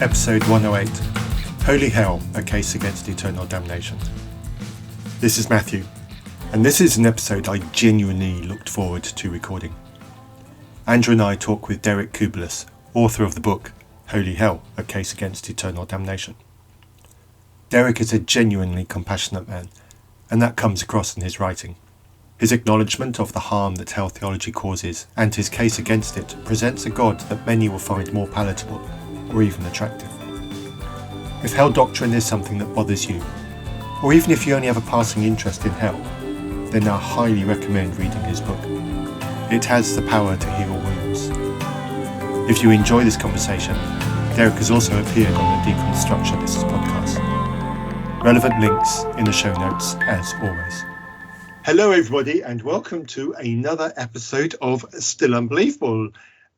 Episode 108, Holy Hell, A Case Against Eternal Damnation. This is Matthew, and this is an episode I genuinely looked forward to recording. Andrew and I talk with Derek Kubilus, author of the book, Holy Hell, A Case Against Eternal Damnation. Derek is a genuinely compassionate man, and that comes across in his writing. His acknowledgment of the harm that hell theology causes and his case against it presents a God that many will find more palatable or even attractive. If hell doctrine is something that bothers you, or even if you only have a passing interest in hell, then I highly recommend reading his book. It has the power to heal wounds. If you enjoy this conversation, Derek has also appeared on the Deconstructionists podcast. Relevant links in the show notes as always. Hello everybody and welcome to another episode of Still Unbelievable.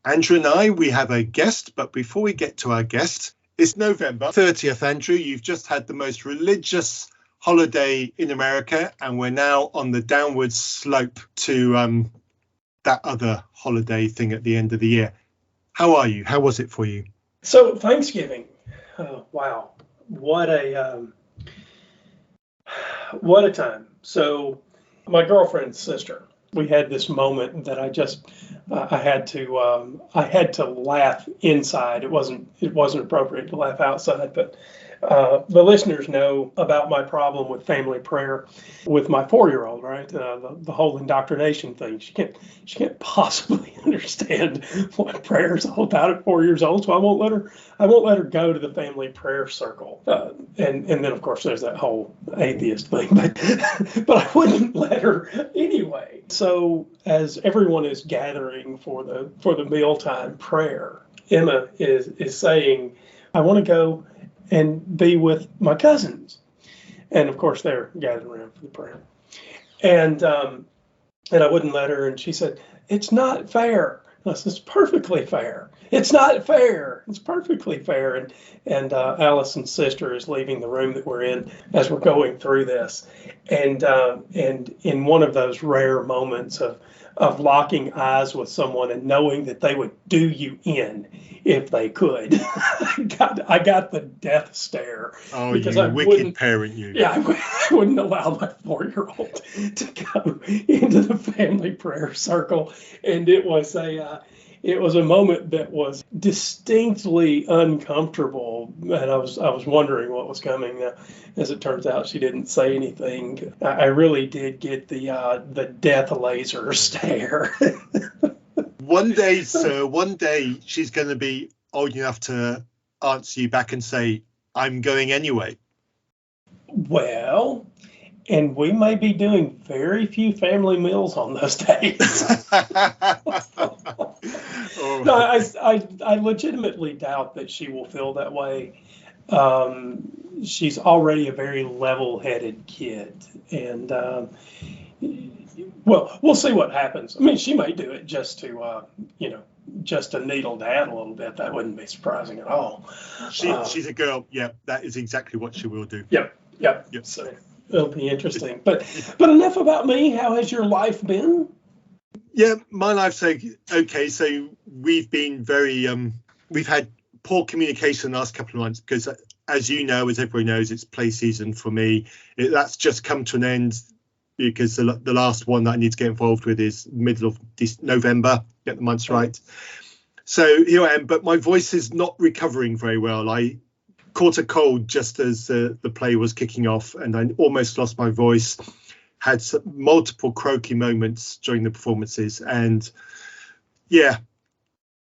Andrew and I, we have a guest, but before we get to our guest, it's November 30th, Andrew. You've just had the most religious holiday in America and we're now on the downward slope to that other holiday thing at the end of the year. How are you? How was it for you? So Thanksgiving, wow, what a time. So my girlfriend's sister, we had this moment that I had to laugh inside. It wasn't appropriate to laugh outside, but the listeners know about my problem with family prayer with my 4-year-old, right? The whole indoctrination thing. She can't possibly understand what prayer is all about at 4 years old. So I won't let her go to the family prayer circle. And then of course there's that whole atheist thing, but I wouldn't let her anyway. So as everyone is gathering for the mealtime prayer, Emma is saying, I want to go and be with my cousins. And of course they're gathered around for the prayer. And I wouldn't let her, and she said, it's not fair. And I said, it's perfectly fair. It's not fair. It's perfectly fair. And Allison's sister is leaving the room that we're in as we're going through this. And in one of those rare moments of locking eyes with someone and knowing that they would do you in if they could. I got the death stare. Oh, because you wicked parent, you. Yeah, I wouldn't allow my 4-year-old to go into the family prayer circle. And it was a moment that was distinctly uncomfortable, and I was wondering what was coming. As it turns out, she didn't say anything. I really did get the death laser stare. One day, sir, she's going to be old enough to answer you back and say, I'm going anyway. Well, and we may be doing very few family meals on those days. No, I legitimately doubt that she will feel that way. She's already a very level-headed kid, and well, we'll see what happens. I mean, she may do it just to needle Dad a little bit. That wouldn't be surprising at all. She's a girl. Yeah, that is exactly what she will do. Yep. So it'll be interesting. But enough about me. How has your life been? Yeah, my life's okay. So we've been we've had poor communication the last couple of months because, as you know, as everybody knows, it's play season for me. That's just come to an end because the last one that I need to get involved with is middle of November, get the months right. So here I am, but my voice is not recovering very well. I caught a cold just as the play was kicking off and I almost lost my voice. Had multiple croaky moments during the performances. And yeah,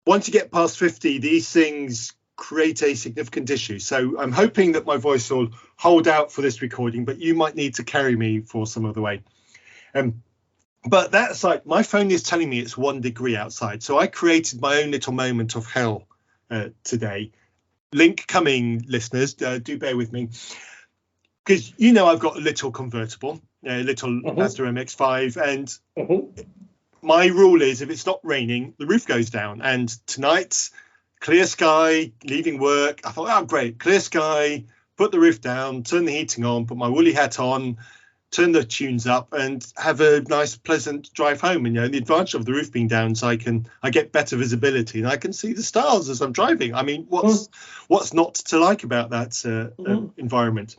once you get past 50, these things create a significant issue. So I'm hoping that my voice will hold out for this recording, but you might need to carry me for some of the way. But that aside, my phone is telling me it's 1 degree outside. So I created my own little moment of hell today. Link coming, listeners, do bear with me. Because, I've got a little convertible, a little Mazda MX-5, and my rule is if it's not raining, the roof goes down. And tonight, clear sky, leaving work, I thought, oh, great, clear sky, put the roof down, turn the heating on, put my woolly hat on, turn the tunes up, and have a nice, pleasant drive home. And the advantage of the roof being down is I get better visibility and I can see the stars as I'm driving. I mean, what's not to like about that environment?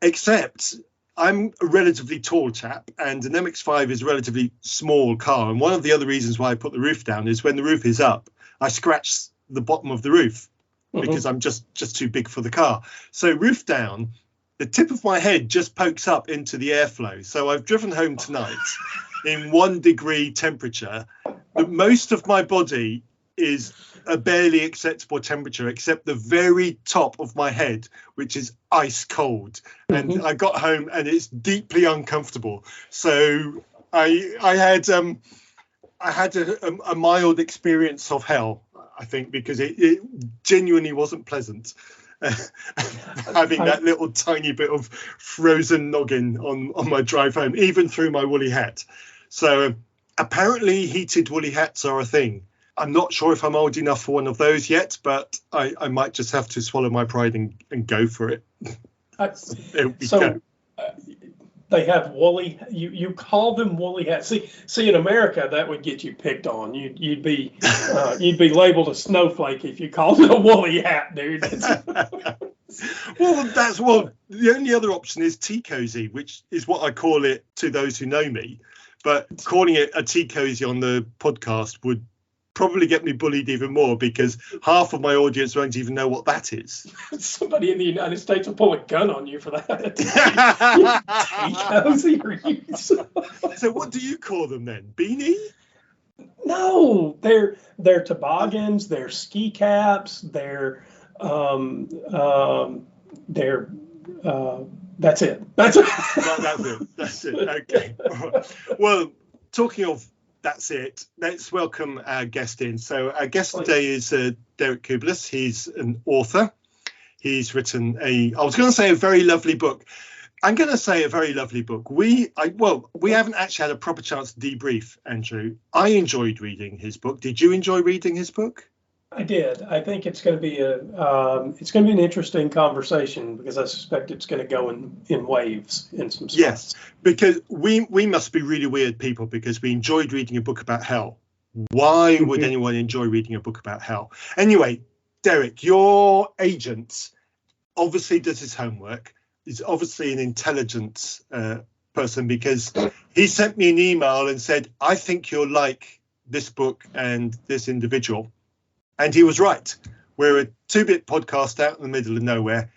Except I'm a relatively tall chap, and an MX-5 is a relatively small car. And one of the other reasons why I put the roof down is when the roof is up, I scratch the bottom of the roof because I'm just too big for the car. So roof down, the tip of my head just pokes up into the airflow. So I've driven home tonight in 1 degree temperature. But most of my body is a barely acceptable temperature, except the very top of my head, which is ice cold. And I got home and it's deeply uncomfortable. So I had a mild experience of hell, I think, because it genuinely wasn't pleasant. Having that little tiny bit of frozen noggin on my drive home, even through my woolly hat. So apparently heated woolly hats are a thing. I'm not sure if I'm old enough for one of those yet, but I might just have to swallow my pride and go for it. They have woolly. You call them woolly hats. See, in America, that would get you picked on. You'd be labeled a snowflake if you called it a woolly hat, dude. Well, the only other option is tea cozy, which is what I call it to those who know me. But calling it a tea cozy on the podcast would probably get me bullied even more, because half of my audience won't even know what that is. Somebody in the United States will pull a gun on you for that. So what do you call them then? Beanie? No, they're toboggans, they're ski caps, they're that's it. That's it. Okay. Well, talking of that's it, let's welcome our guest in. So our guest today is Derek Kubilus. He's an author. He's written I was going to say a very lovely book. I'm going to say a very lovely book. We haven't actually had a proper chance to debrief, Andrew. I enjoyed reading his book. Did you enjoy reading his book? I did. I think it's going to be an interesting conversation, because I suspect it's going to go in waves in some spots. Yes, because we must be really weird people, because we enjoyed reading a book about hell. Why would anyone enjoy reading a book about hell? Anyway, Derek, your agent obviously does his homework. He's obviously an intelligent person, because he sent me an email and said, I think you'll like this book and this individual. And he was right. We're a 2-bit podcast out in the middle of nowhere,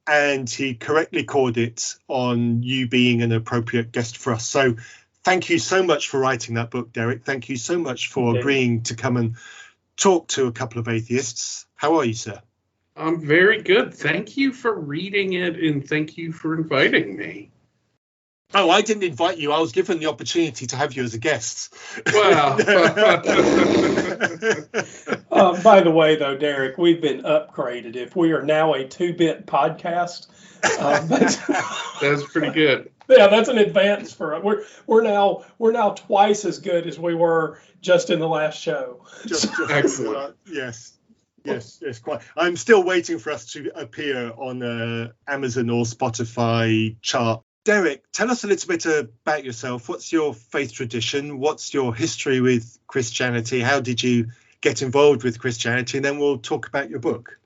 and he correctly called it on you being an appropriate guest for us. So thank you so much for writing that book, Derek. Thank you so much for agreeing to come and talk to a couple of atheists. How are you, sir? I'm very good. Thank you for reading it, and thank you for inviting me. Oh, I didn't invite you. I was given the opportunity to have you as a guest. Wow. By the way, though, Derek, we've been upgraded. If we are now a 2-bit podcast, that's pretty good. Yeah, that's an advance for us. We're now twice as good as we were just in the last show. Just excellent. Yes, quite. I'm still waiting for us to appear on Amazon or Spotify chart. Derek, tell us a little bit about yourself. What's your faith tradition? What's your history with Christianity? How did you get involved with Christianity? And then we'll talk about your book.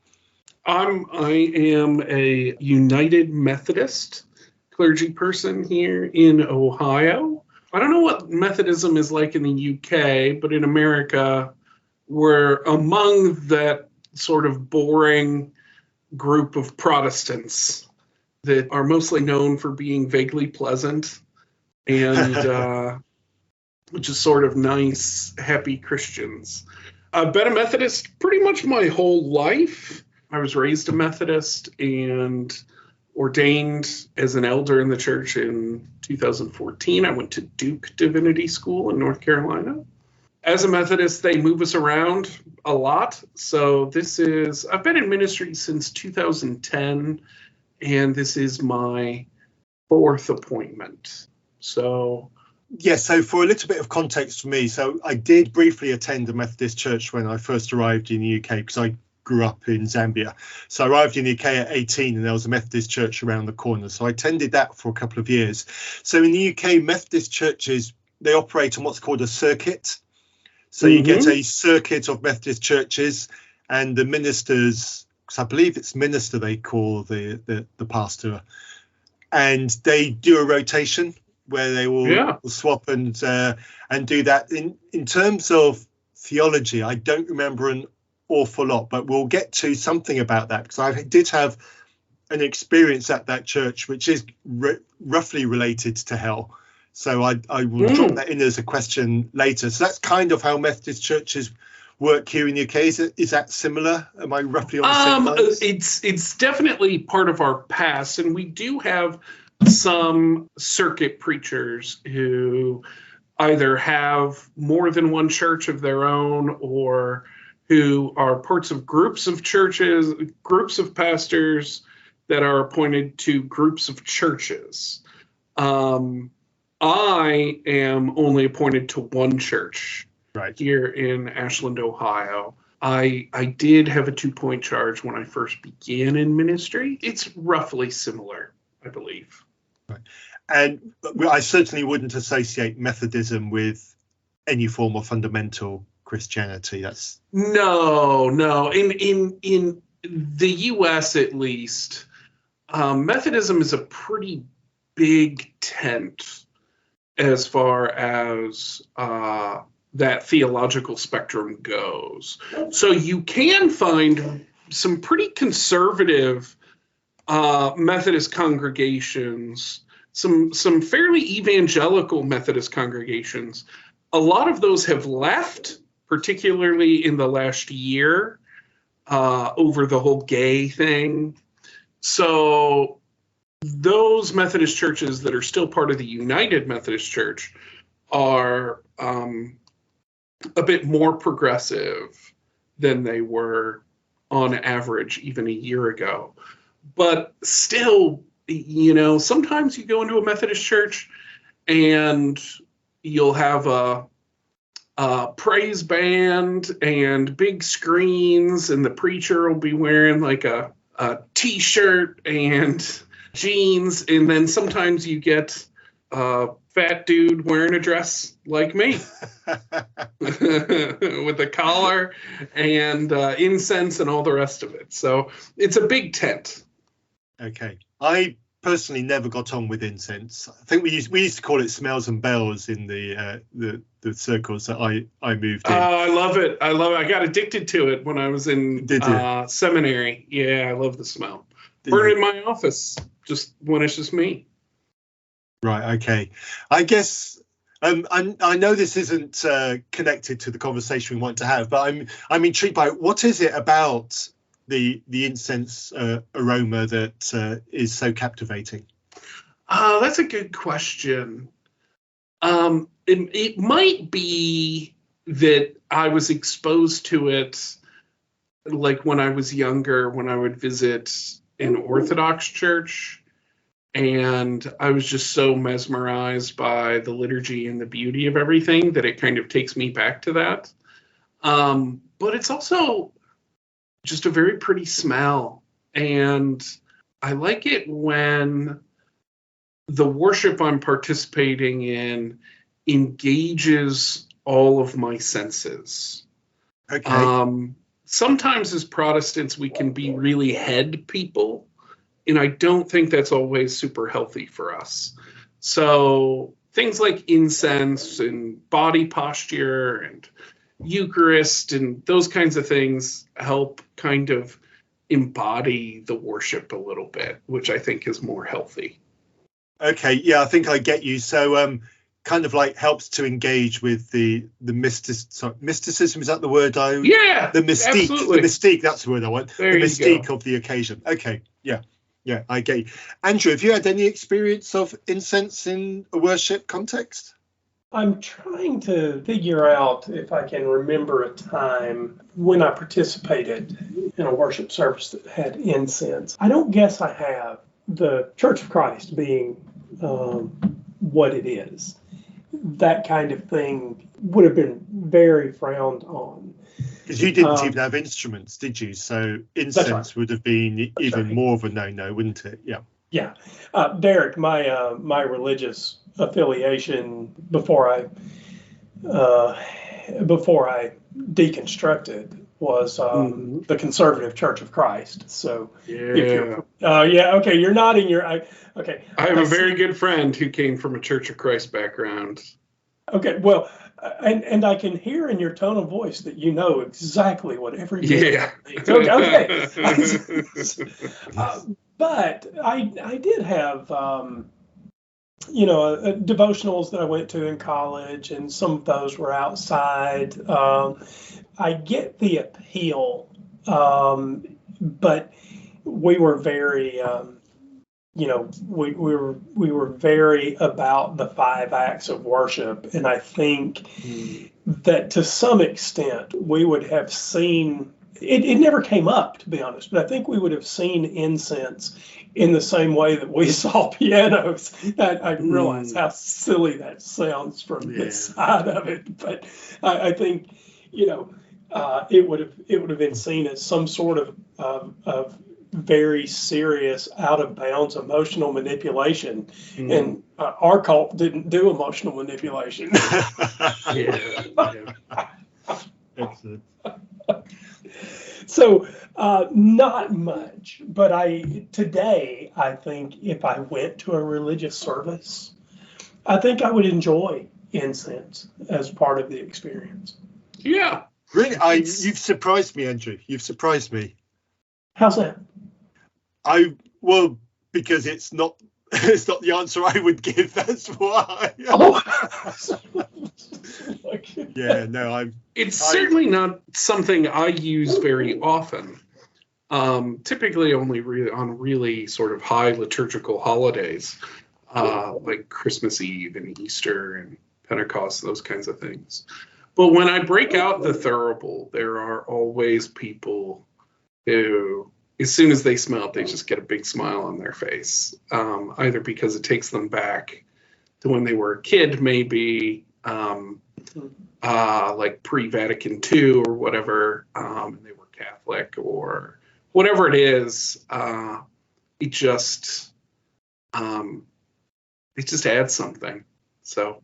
I am a United Methodist clergy person here in Ohio. I don't know what Methodism is like in the UK, but in America, we're among that sort of boring group of Protestants that are mostly known for being vaguely pleasant and just sort of nice, happy Christians. I've been a Methodist pretty much my whole life. I was raised a Methodist and ordained as an elder in the church in 2014. I went to Duke Divinity School in North Carolina. As a Methodist, they move us around a lot. So I've been in ministry since 2010. And this is my 4th appointment. So for a little bit of context for me, so I did briefly attend a Methodist church when I first arrived in the UK, because I grew up in Zambia. So I arrived in the UK at 18, and there was a Methodist church around the corner. So I attended that for a couple of years. So in the UK, Methodist churches, they operate on what's called a circuit. So you get a circuit of Methodist churches, and the ministers, because I believe it's minister they call the pastor, and they do a rotation where they will swap and do that. In terms of theology, I don't remember an awful lot, but we'll get to something about that, because I did have an experience at that church which is roughly related to hell. So I will drop that in as a question later. So that's kind of how Methodist churches work here in the UK. Is that similar? Am I roughly on the same lines? It's definitely part of our past, and we do have some circuit preachers who either have more than one church of their own, or who are parts of groups of churches, groups of pastors that are appointed to groups of churches. I am only appointed to one church here in Ashland, Ohio. I did have a 2-point charge when I first began in ministry. It's roughly similar, I believe. Right. And I certainly wouldn't associate Methodism with any form of fundamental Christianity. That's no. In the U.S. at least, Methodism is a pretty big tent as far as that theological spectrum goes. So you can find some pretty conservative Methodist congregations, some fairly evangelical Methodist congregations. A lot of those have left, particularly in the last year, over the whole gay thing. So those Methodist churches that are still part of the United Methodist Church are a bit more progressive than they were on average even a year ago. But still, sometimes you go into a Methodist church and you'll have a praise band and big screens, and the preacher will be wearing like a t-shirt and jeans, and then sometimes you get a fat dude wearing a dress like me with a collar and incense and all the rest of it. So it's a big tent. Okay. I personally never got on with incense. I think we used to call it smells and bells in the circles that I moved in. I love it. I got addicted to it when I was in seminary. Yeah, I love the smell. Burn in my office just when it's just me. Right. Okay. I guess I know this isn't connected to the conversation we want to have, but I'm intrigued by what is it about the incense aroma that is so captivating? That's a good question. It might be that I was exposed to it like when I was younger, when I would visit an Orthodox church, and I was just so mesmerized by the liturgy and the beauty of everything that it kind of takes me back to that. But it's also just a very pretty smell, and I like it when the worship I'm participating in engages all of my senses. Okay. Sometimes as Protestants, we can be really head people, and I don't think that's always super healthy for us. So things like incense and body posture and Eucharist and those kinds of things help kind of embody the worship a little bit, which I think is more healthy. Okay, yeah, I think I get you. So kind of like helps to engage with the mysticism, is that the word the mystique, absolutely. The mystique, that's the word I want. The mystique of the occasion. Okay, yeah, I get you. Andrew, have you had any experience of incense in a worship context? I'm trying to figure out if I can remember a time when I participated in a worship service that had incense. I don't guess I have. The Church of Christ being what it is, that kind of thing would have been very frowned on. Because you didn't even have instruments, did you? So incense right. would have been even more of a no-no, wouldn't it? Yeah. Yeah. Derek, my religious affiliation before I deconstructed was the Conservative Church of Christ. So if you're okay, you're nodding your okay. I have a very good friend who came from a Church of Christ background. Okay, well, and I can hear in your tone of voice that you know exactly what every bit means. Okay. But I did have devotionals that I went to in college, and some of those were outside. I get the appeal, but we were very we were very about the 5 acts of worship, and I think that to some extent we would have seen it never came up, to be honest, but I think we would have seen incense in the same way that we saw pianos. I realize how silly that sounds from this side of it, but I think it would have been seen as some sort of very serious, out of bounds emotional manipulation, and our cult didn't do emotional manipulation. Excellent. So not much, but today I think if I went to a religious service, I think I would enjoy incense as part of the experience. Yeah. Really, you've surprised me, Andrew. You've surprised me. How's that? Because it's not the answer I would give. That's why. It's certainly not something I use very often. Typically, only on really sort of high liturgical holidays, like Christmas Eve and Easter and Pentecost, those kinds of things. But when I break out the thurible, there are always people who, as soon as they smell it, they just get a big smile on their face, either because it takes them back to when they were a kid, maybe like pre-Vatican II or whatever, and they were Catholic or whatever it is. It just adds something. So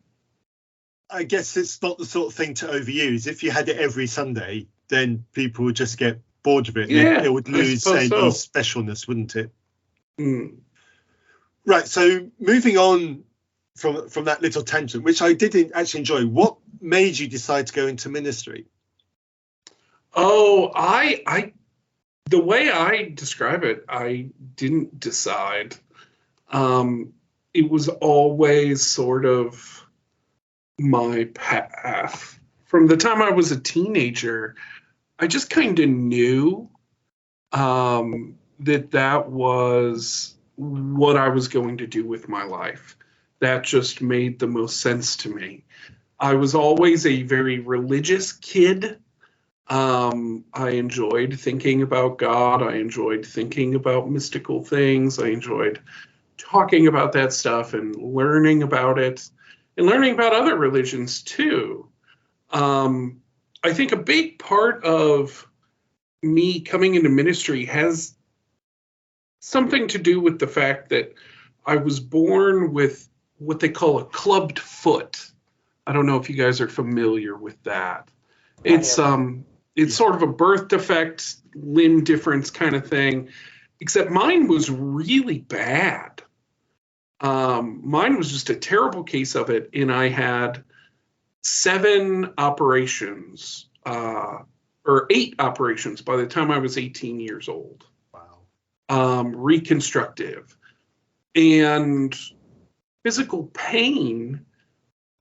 I guess it's not the sort of thing to overuse. If you had it every Sunday, then people would just get bored of it. It would lose any specialness, wouldn't it? Right. So moving on from that little tangent, which I did actually enjoy, what made you decide to go into ministry? Oh, the way I describe it, I didn't decide. It was always sort of my path. From the time I was a teenager, I just kind of knew that was what I was going to do with my life. That just made the most sense to me. I was always a very religious kid. I enjoyed thinking about God. I enjoyed thinking about mystical things. I enjoyed talking about that stuff and learning about it and learning about other religions too. I think a big part of me coming into ministry has something to do with the fact that I was born with what they call a clubbed foot. I don't know if you guys are familiar with that. It's sort of a birth defect, limb difference kind of thing, except mine was really bad. Mine was just a terrible case of it, and I had 7 operations, or 8 operations by the time I was 18 years old. Wow. Reconstructive. And physical pain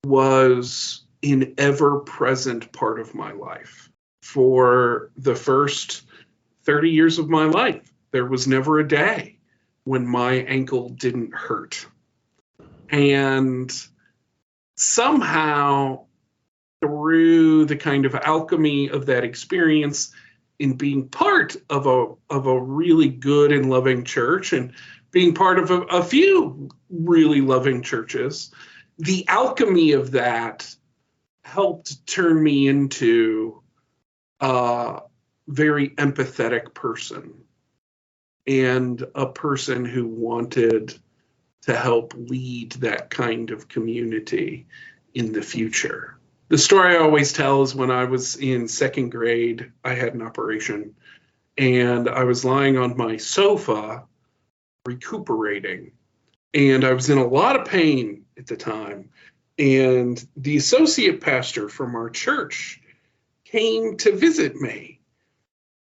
was an ever-present part of my life. For the first 30 years of my life, there was never a day when my ankle didn't hurt. And somehow, through the kind of alchemy of that experience in being part of a really good and loving church and being part of a few really loving churches, the alchemy of that helped turn me into a very empathetic person and a person who wanted to help lead that kind of community in the future. The story I always tell is when I was in second grade, I had an operation, and I was lying on my sofa recuperating, and I was in a lot of pain at the time. And the associate pastor from our church came to visit me.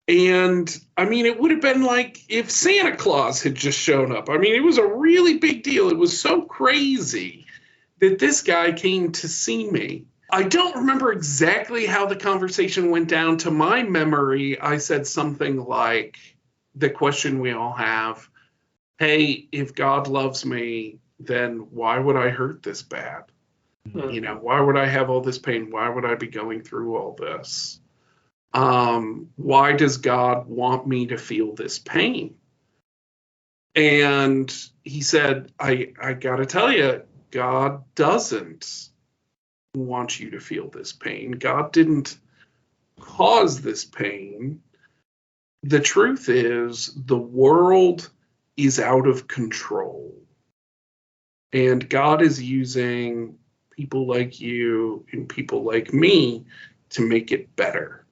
And I mean, it would have been like if Santa Claus had just shown up. I mean, it was a really big deal. It was so crazy that this guy came to see me. I don't remember exactly how the conversation went down. To my memory, I said something like the question we all have, hey, if God loves me, then why would I hurt this bad? You know, why would I have all this pain? Why would I be going through all this? Why does God want me to feel this pain? And he said, I got to tell you, God doesn't want you to feel this pain. God didn't cause this pain. The truth is, the world is out of control. And God is using people like you and people like me to make it better.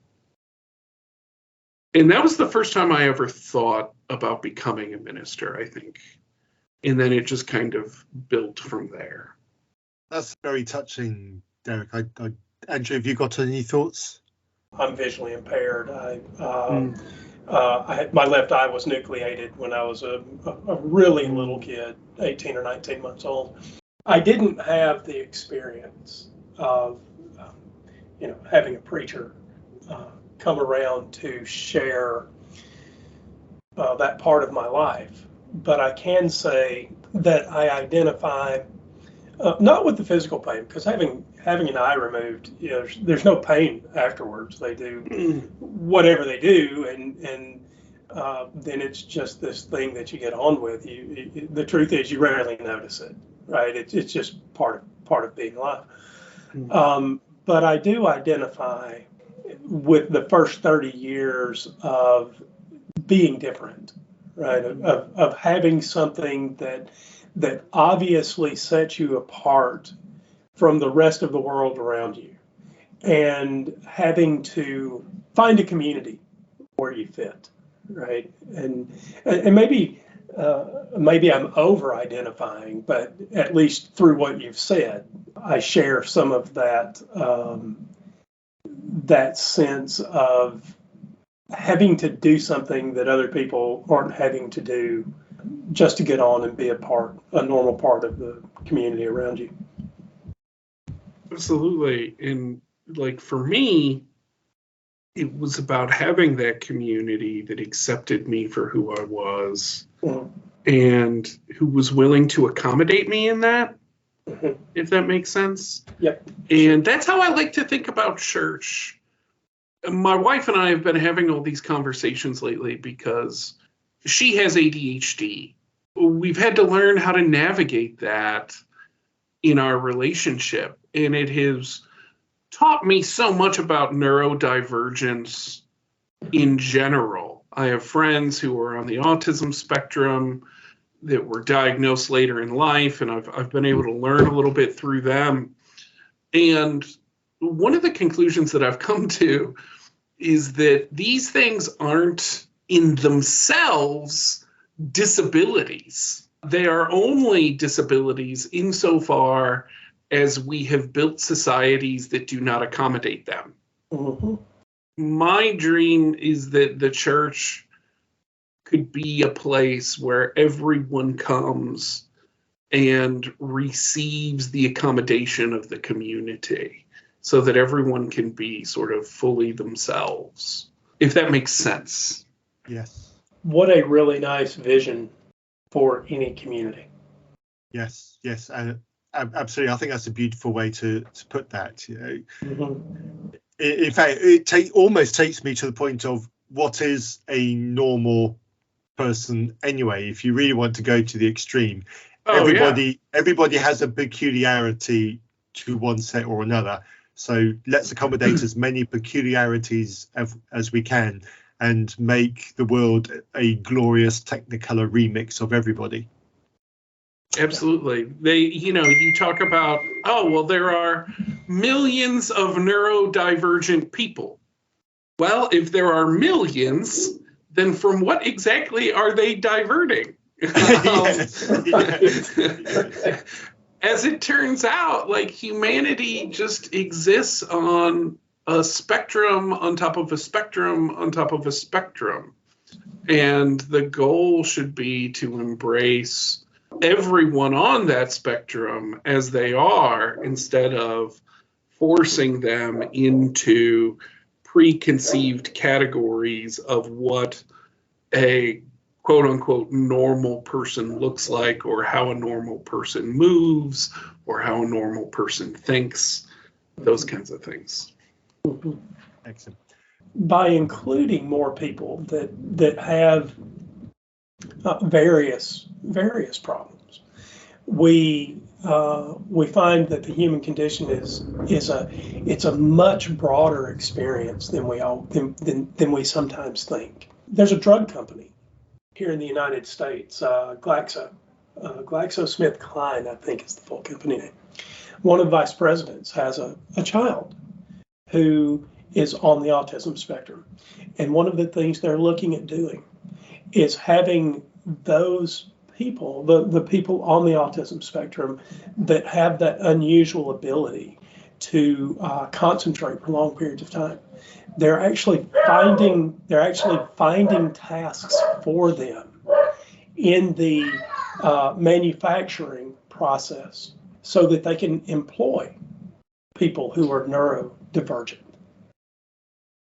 And that was the first time I ever thought about becoming a minister, I think. And then it just kind of built from there. That's very touching, Derek. Andrew, have you got any thoughts? I'm visually impaired. My left eye was nucleated when I was a really little kid, 18 or 19 months old. I didn't have the experience of, having a preacher come around to share that part of my life. But I can say that I identify not with the physical pain, because having an eye removed, there's no pain afterwards. They do whatever they do, and then it's just this thing that you get on with. The truth is, you rarely notice it, right? It's just part of being alive. But I do identify with the first 30 years of being different, right? Of having something that obviously sets you apart from the rest of the world around you, and having to find a community where you fit, right? And maybe I'm over-identifying, but at least through what you've said, I share some of that that sense of having to do something that other people aren't having to do just to get on and be a normal part of the community around you. Absolutely. And like for me, it was about having that community that accepted me for who I was and who was willing to accommodate me in that, if that makes sense. Yep. And that's how I like to think about church. My wife and I have been having all these conversations lately because she has ADHD. We've had to learn how to navigate that in our relationship. And it has taught me so much about neurodivergence in general. I have friends who are on the autism spectrum that were diagnosed later in life, and I've been able to learn a little bit through them. And one of the conclusions that I've come to is that these things aren't in themselves disabilities. They are only disabilities insofar as we have built societies that do not accommodate them. My dream is that the church could be a place where everyone comes and receives the accommodation of the community so that everyone can be sort of fully themselves, if that makes sense. Yes. What a really nice vision for any community. Yes. Absolutely. I think that's a beautiful way to put that. In fact, it almost takes me to the point of what is a normal person anyway, if you really want to go to the extreme. Everybody has a peculiarity to one set or another. So let's accommodate as many peculiarities as we can and make the world a glorious technicolor remix of everybody. Absolutely. You talk about, oh, well, there are millions of neurodivergent people. Well, if there are millions, then from what exactly are they diverting? As it turns out, like, humanity just exists on a spectrum on top of a spectrum on top of a spectrum. And the goal should be to embrace everyone on that spectrum as they are, instead of forcing them into preconceived categories of what a quote unquote normal person looks like, or how a normal person moves, or how a normal person thinks, those kinds of things. Excellent. By including more people that have various problems, we find that the human condition is a much broader experience than we sometimes think. There's a drug company here in the United States, GlaxoSmithKline, I think is the full company name. One of the vice presidents has a child who is on the autism spectrum. And one of the things they're looking at doing is having those people, the people on the autism spectrum that have that unusual ability to concentrate for long periods of time. They're actually finding tasks for them in the manufacturing process so that they can employ people who are neurodivergent.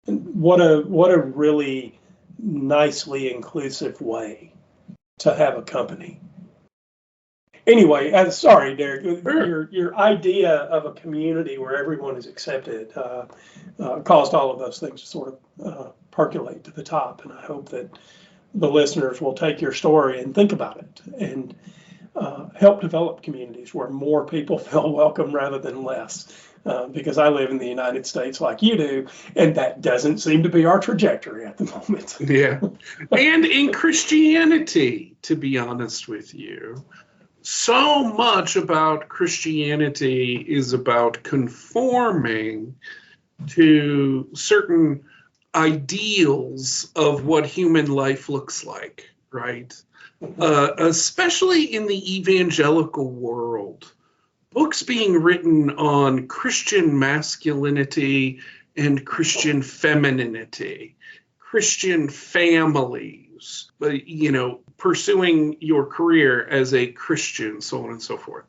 What a really nicely inclusive way to have a company. Anyway, sorry, Derek, your idea of a community where everyone is accepted caused all of those things to sort of percolate to the top. And I hope that the listeners will take your story and think about it and help develop communities where more people feel welcome rather than less. Because I live in the United States like you do, and that doesn't seem to be our trajectory at the moment. Yeah. And in Christianity, to be honest with you, so much about Christianity is about conforming to certain ideals of what human life looks like, right? Especially in the evangelical world. Books being written on Christian masculinity and Christian femininity, Christian families, pursuing your career as a Christian, so on and so forth.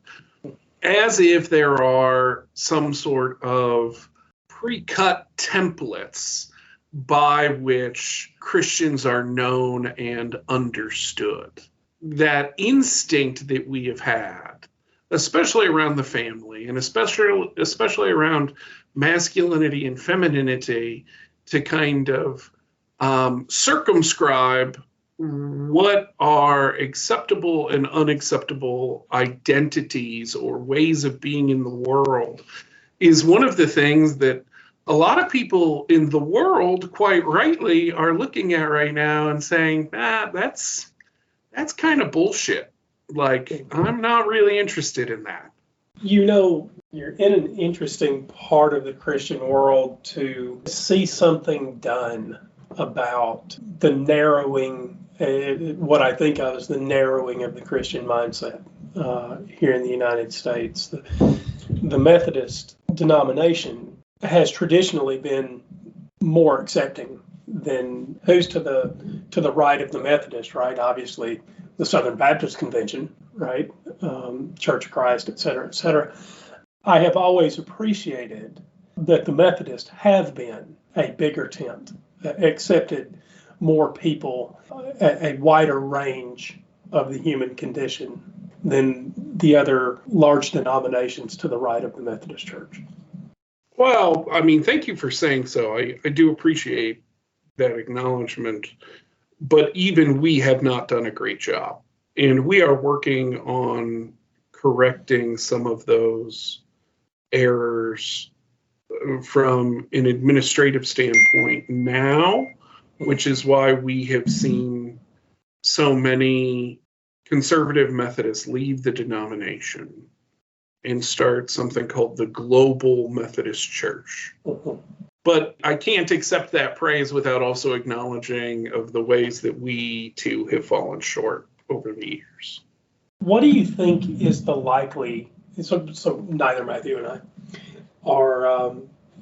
As if there are some sort of pre-cut templates by which Christians are known and understood. That instinct that we have had, especially around the family, and especially around masculinity and femininity, to kind of circumscribe what are acceptable and unacceptable identities or ways of being in the world, is one of the things that a lot of people in the world, quite rightly, are looking at right now and saying, that's kind of bullshit. Like, I'm not really interested in that. You're in an interesting part of the Christian world to see something done about the narrowing, what I think of as the narrowing of the Christian mindset here in the United States. The Methodist denomination has traditionally been more accepting than who's to the right of the Methodist, right? Obviously, the Southern Baptist Convention, right? Church of Christ, et cetera, et cetera. I have always appreciated that the Methodists have been a bigger tent, accepted more people, a wider range of the human condition than the other large denominations to the right of the Methodist Church. Well, I mean, thank you for saying so. I do appreciate that acknowledgement. But even we have not done a great job. And we are working on correcting some of those errors from an administrative standpoint now, which is why we have seen so many conservative Methodists leave the denomination and start something called the Global Methodist Church. But I can't accept that praise without also acknowledging of the ways that we too have fallen short over the years. What do you think is the likely? So neither Matthew and I are,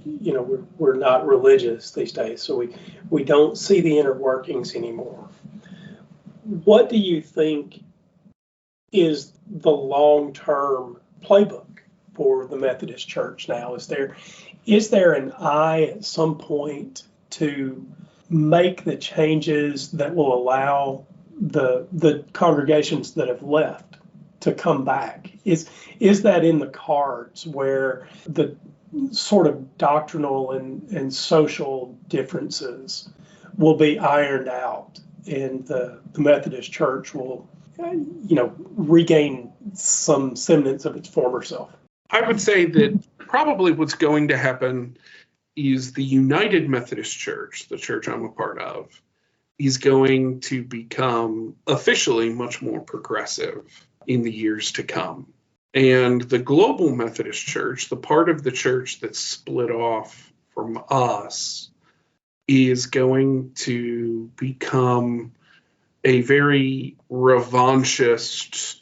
we're not religious these days, so we don't see the inner workings anymore. What do you think is the long-term playbook for the Methodist Church now? Is there an eye at some point to make the changes that will allow the congregations that have left to come back? Is that in the cards, where the sort of doctrinal and social differences will be ironed out and the Methodist Church will regain some semblance of its former self? I would say that probably what's going to happen is the United Methodist Church, the church I'm a part of, is going to become officially much more progressive in the years to come. And the Global Methodist Church, the part of the church that's split off from us, is going to become a very revanchist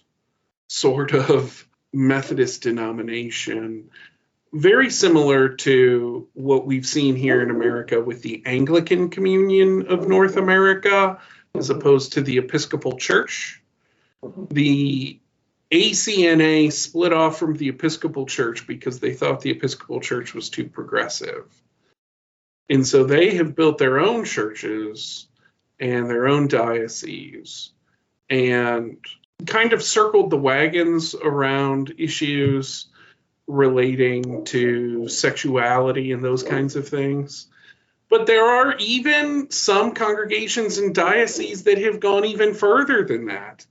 sort of Methodist denomination, very similar to what we've seen here in America with the Anglican Communion of North America, as opposed to the Episcopal Church. The ACNA split off from the Episcopal Church because they thought the Episcopal Church was too progressive. And so they have built their own churches and their own dioceses and kind of circled the wagons around issues relating to sexuality and those kinds of things. But there are even some congregations and dioceses that have gone even further than that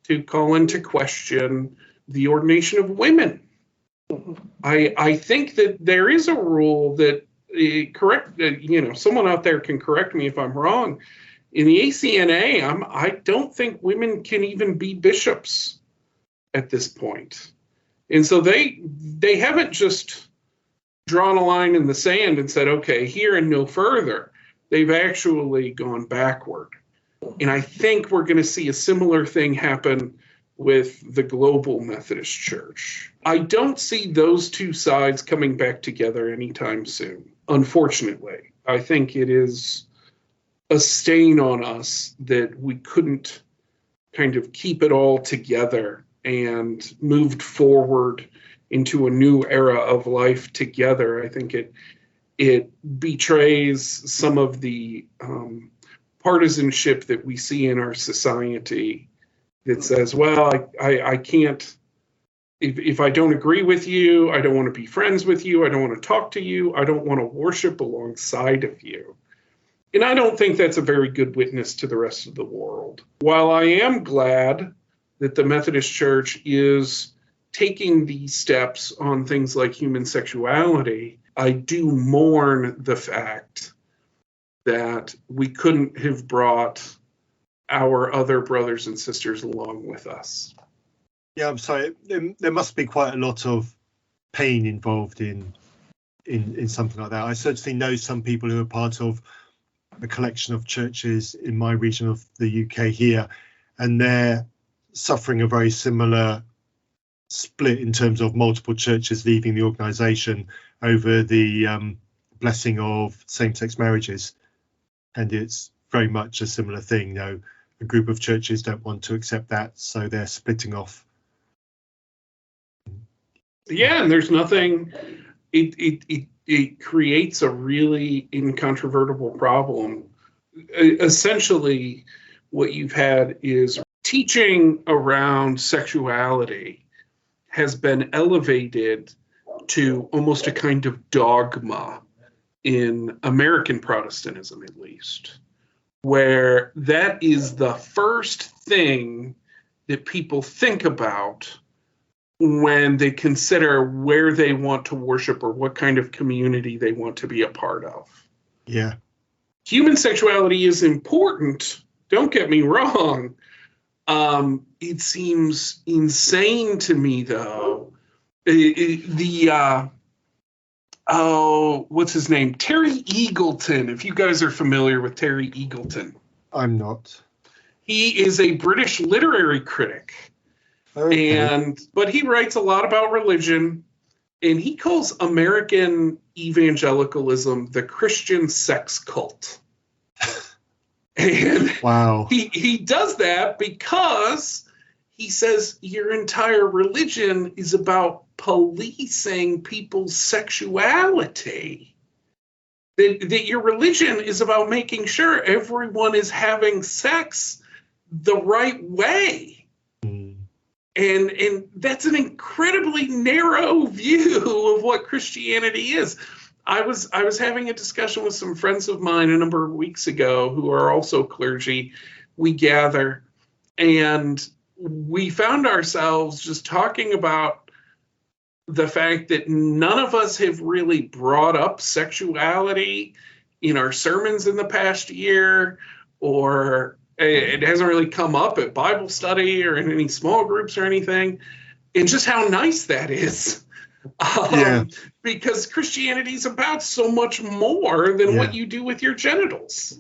to call into question the ordination of women. I think that there is a rule that someone out there can correct me if I'm wrong. In the ACNA, I don't think women can even be bishops at this point. And so they haven't just drawn a line in the sand and said, okay, here and no further. They've actually gone backward. And I think we're going to see a similar thing happen with the Global Methodist Church. I don't see those two sides coming back together anytime soon, unfortunately. I think it is a stain on us that we couldn't kind of keep it all together and moved forward into a new era of life together. I think it betrays some of the partisanship that we see in our society that says, well, I can't, if I don't agree with you, I don't want to be friends with you, I don't want to talk to you, I don't want to worship alongside of you. And I don't think that's a very good witness to the rest of the world. While I am glad that the Methodist Church is taking these steps on things like human sexuality, I do mourn the fact that we couldn't have brought our other brothers and sisters along with us. Yeah, I'm sorry. There must be quite a lot of pain involved in something like that. I certainly know some people who are part of a collection of churches in my region of the UK here, and they're suffering a very similar split in terms of multiple churches leaving the organisation over the blessing of same-sex marriages. And it's very much a similar thing. A group of churches don't want to accept that, so they're splitting off. Yeah, and there's nothing. It creates a really incontrovertible problem. Essentially, what you've had is teaching around sexuality has been elevated to almost a kind of dogma in American Protestantism, at least, where that is the first thing that people think about when they consider where they want to worship or what kind of community they want to be a part of. Yeah. Human sexuality is important. Don't get me wrong. It seems insane to me, though. What's his name? Terry Eagleton. If you guys are familiar with Terry Eagleton. I'm not. He is a British literary critic. Okay. But he writes a lot about religion, and he calls American evangelicalism the Christian sex cult. And Wow. he does that because he says your entire religion is about policing people's sexuality. That your religion is about making sure everyone is having sex the right way. And that's an incredibly narrow view of what Christianity is. I was having a discussion with some friends of mine a number of weeks ago who are also clergy. We gather, and we found ourselves just talking about the fact that none of us have really brought up sexuality in our sermons in the past year, or it hasn't really come up at Bible study or in any small groups or anything, and just how nice that is. Because Christianity is about so much more than what you do with your genitals.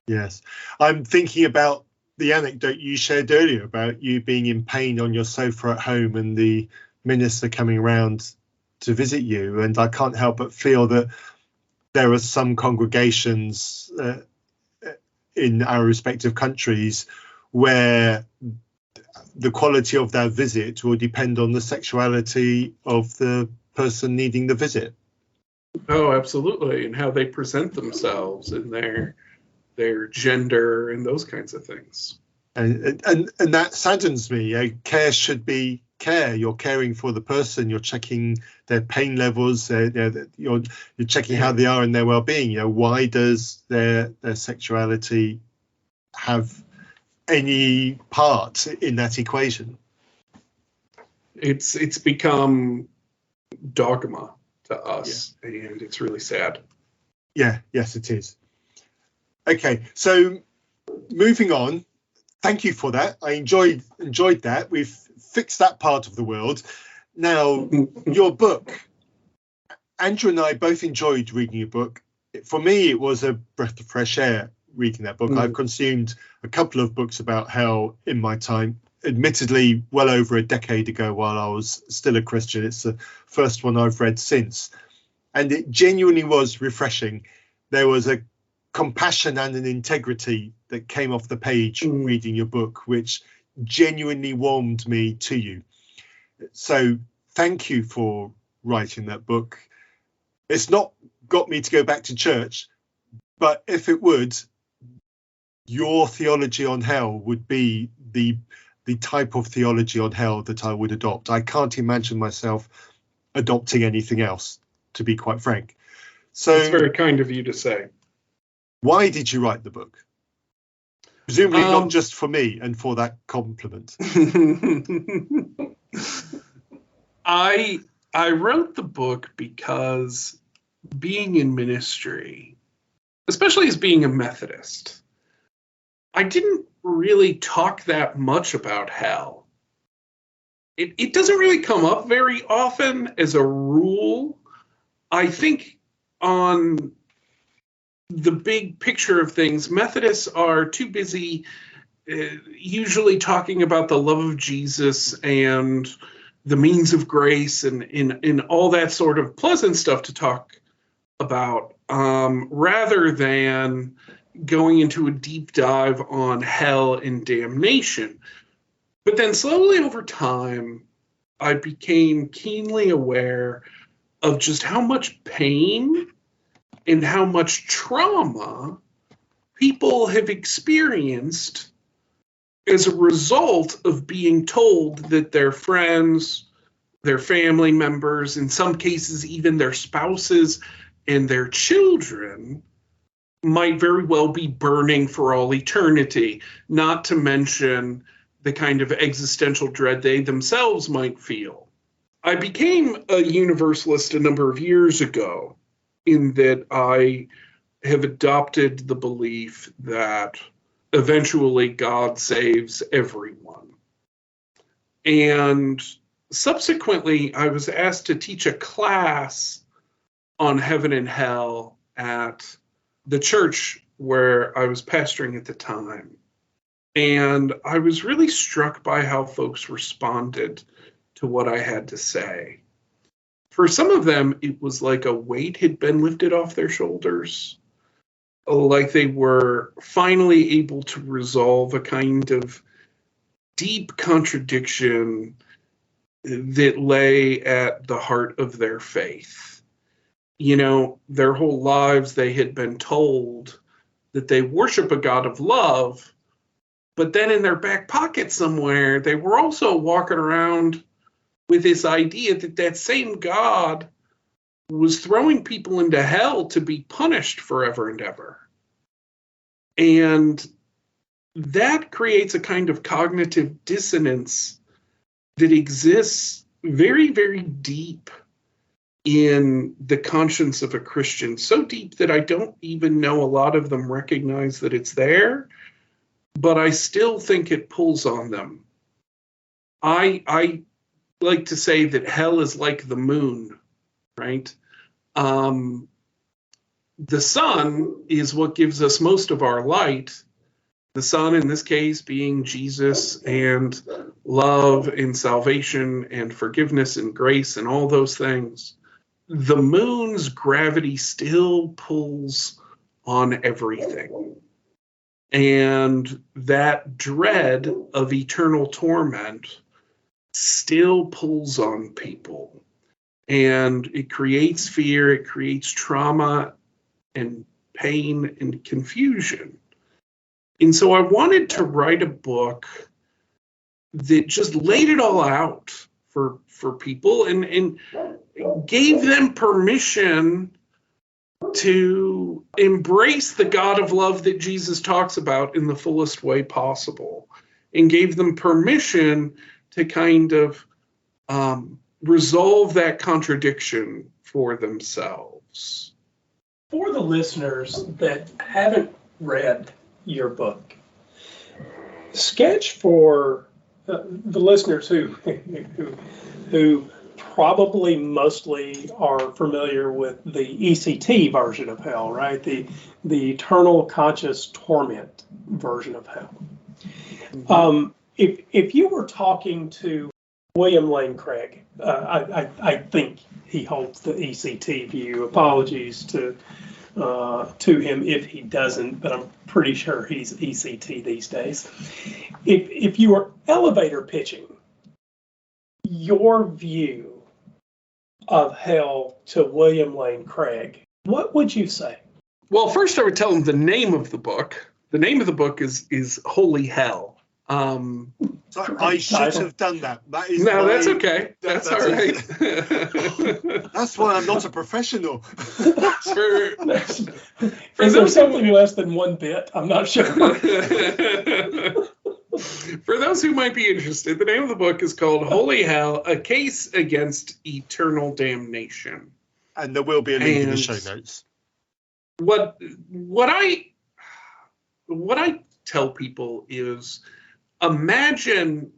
Yes. I'm thinking about the anecdote you shared earlier about you being in pain on your sofa at home and the minister coming around to visit you. And I can't help but feel that there are some congregations in our respective countries where the quality of their visit will depend on the sexuality of the person needing the visit. Oh, absolutely. And how they present themselves and their gender and those kinds of things. And that saddens me. Care should be care. You're caring for the person. You're checking their pain levels. You're checking how they are in their well-being. Why does their sexuality have any part in that equation? It's become dogma to us, and it's really sad. Yes, it is. Okay, so moving on. Thank you for that. I enjoyed that. We've fixed that part of the world. Now, your book. Andrew and I both enjoyed reading your book. For me, it was a breath of fresh air reading that book. I've consumed a couple of books about hell in my time, admittedly well over a decade ago while I was still a Christian. It's the first one I've read since. And it genuinely was refreshing. There was a compassion and an integrity that came off the page reading your book, which genuinely warmed me to you. So thank you for writing that book. It's not got me to go back to church, but if it would, your theology on hell would be the type of theology on hell that I would adopt. I can't imagine myself adopting anything else, to be quite frank. So it's very kind of you to say. Why did you write the book? Presumably not just for me and for that compliment. I wrote the book because being in ministry, especially as being a Methodist, I didn't really talk that much about hell. It doesn't really come up very often as a rule. I think on the big picture of things, Methodists are too busy usually talking about the love of Jesus and the means of grace and all that sort of pleasant stuff to talk about, rather than going into a deep dive on hell and damnation. But then slowly over time, I became keenly aware of just how much pain and how much trauma people have experienced as a result of being told that their friends, their family members, in some cases even their spouses and their children, might very well be burning for all eternity, not to mention the kind of existential dread they themselves might feel. I became a Universalist a number of years ago, in that I have adopted the belief that eventually God saves everyone. And subsequently, I was asked to teach a class on heaven and hell at the church where I was pastoring at the time. And I was really struck by how folks responded to what I had to say. For some of them, it was like a weight had been lifted off their shoulders, like they were finally able to resolve a kind of deep contradiction that lay at the heart of their faith. You know, their whole lives they had been told that they worship a God of love, but then in their back pocket somewhere, they were also walking around with this idea that that same God was throwing people into hell to be punished forever and ever. And that creates a kind of cognitive dissonance that exists very, very deep in the conscience of a Christian, so deep that I don't even know a lot of them recognize that it's there, but I still think it pulls on them. I like to say that hell is like the moon, right? The sun is what gives us most of our light. The sun, in this case, being Jesus and love and salvation and forgiveness and grace and all those things. The moon's gravity still pulls on everything. And that dread of eternal torment still pulls on people. And it creates fear, it creates trauma and pain and confusion. And so I wanted to write a book that just laid it all out for people and gave them permission to embrace the God of love that Jesus talks about in the fullest way possible, and gave them permission to kind of resolve that contradiction for themselves. For the listeners that haven't read your book, sketch for the listeners who probably mostly are familiar with the ECT version of hell, right? The eternal conscious torment version of hell. Mm-hmm. If you were talking to William Lane Craig, I think he holds the ECT view. Apologies to him if he doesn't, but I'm pretty sure he's ECT these days. If you were elevator pitching your view of hell to William Lane Craig, what would you say? Well, first I would tell him the name of the book. The name of the book is Holy Hell. So I should have done that. That is that's okay. That's all right. That's why I'm not a professional. Is there something less than one bit? I'm not sure. For those who might be interested, the name of the book is called Holy Hell, A Case Against Eternal Damnation. And there will be a link in the show notes. What I tell people is, imagine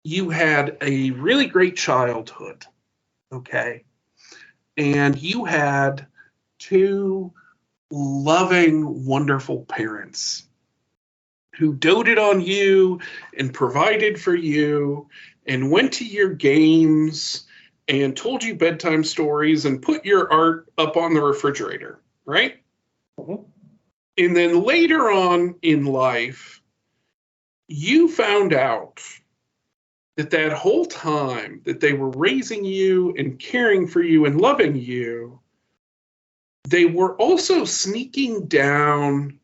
you had a really great childhood, okay? And you had two loving, wonderful parents who doted on you and provided for you and went to your games and told you bedtime stories and put your art up on the refrigerator, right? Mm-hmm. And then later on in life, you found out that whole time that they were raising you and caring for you and loving you, they were also sneaking down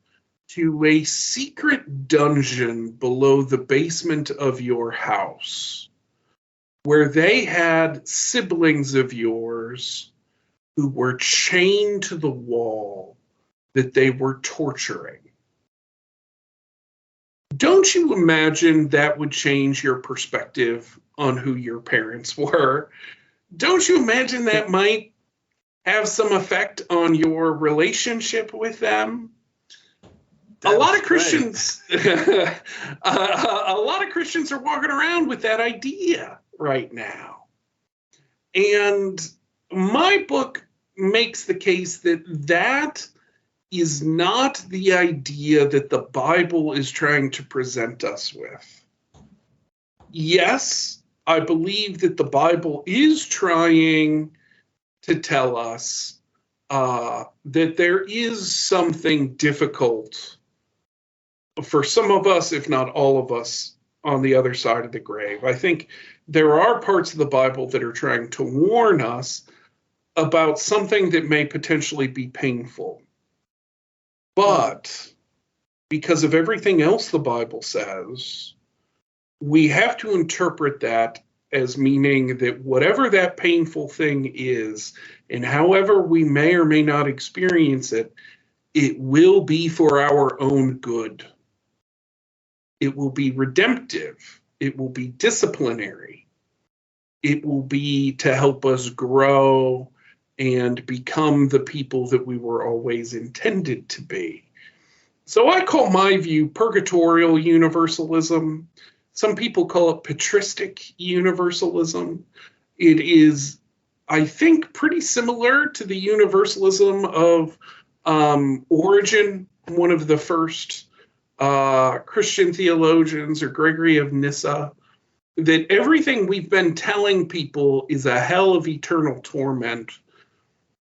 to a secret dungeon below the basement of your house, where they had siblings of yours who were chained to the wall that they were torturing. don't you imagine that would change your perspective on who your parents were? Don't you imagine that might have some effect on your relationship with them? A lot of Christians are walking around with that idea right now. And my book makes the case that is not the idea that the Bible is trying to present us with. Yes, I believe that the Bible is trying to tell us that there is something difficult for some of us, if not all of us, on the other side of the grave. I think there are parts of the Bible that are trying to warn us about something that may potentially be painful. But because of everything else the Bible says, we have to interpret that as meaning that whatever that painful thing is, and however we may or may not experience it, it will be for our own good. It will be redemptive. It will be disciplinary. It will be to help us grow and become the people that we were always intended to be. So I call my view purgatorial universalism. Some people call it patristic universalism. It is, I think, pretty similar to the universalism of Origen, one of the first Christian theologians, or Gregory of Nyssa, that everything we've been telling people is a hell of eternal torment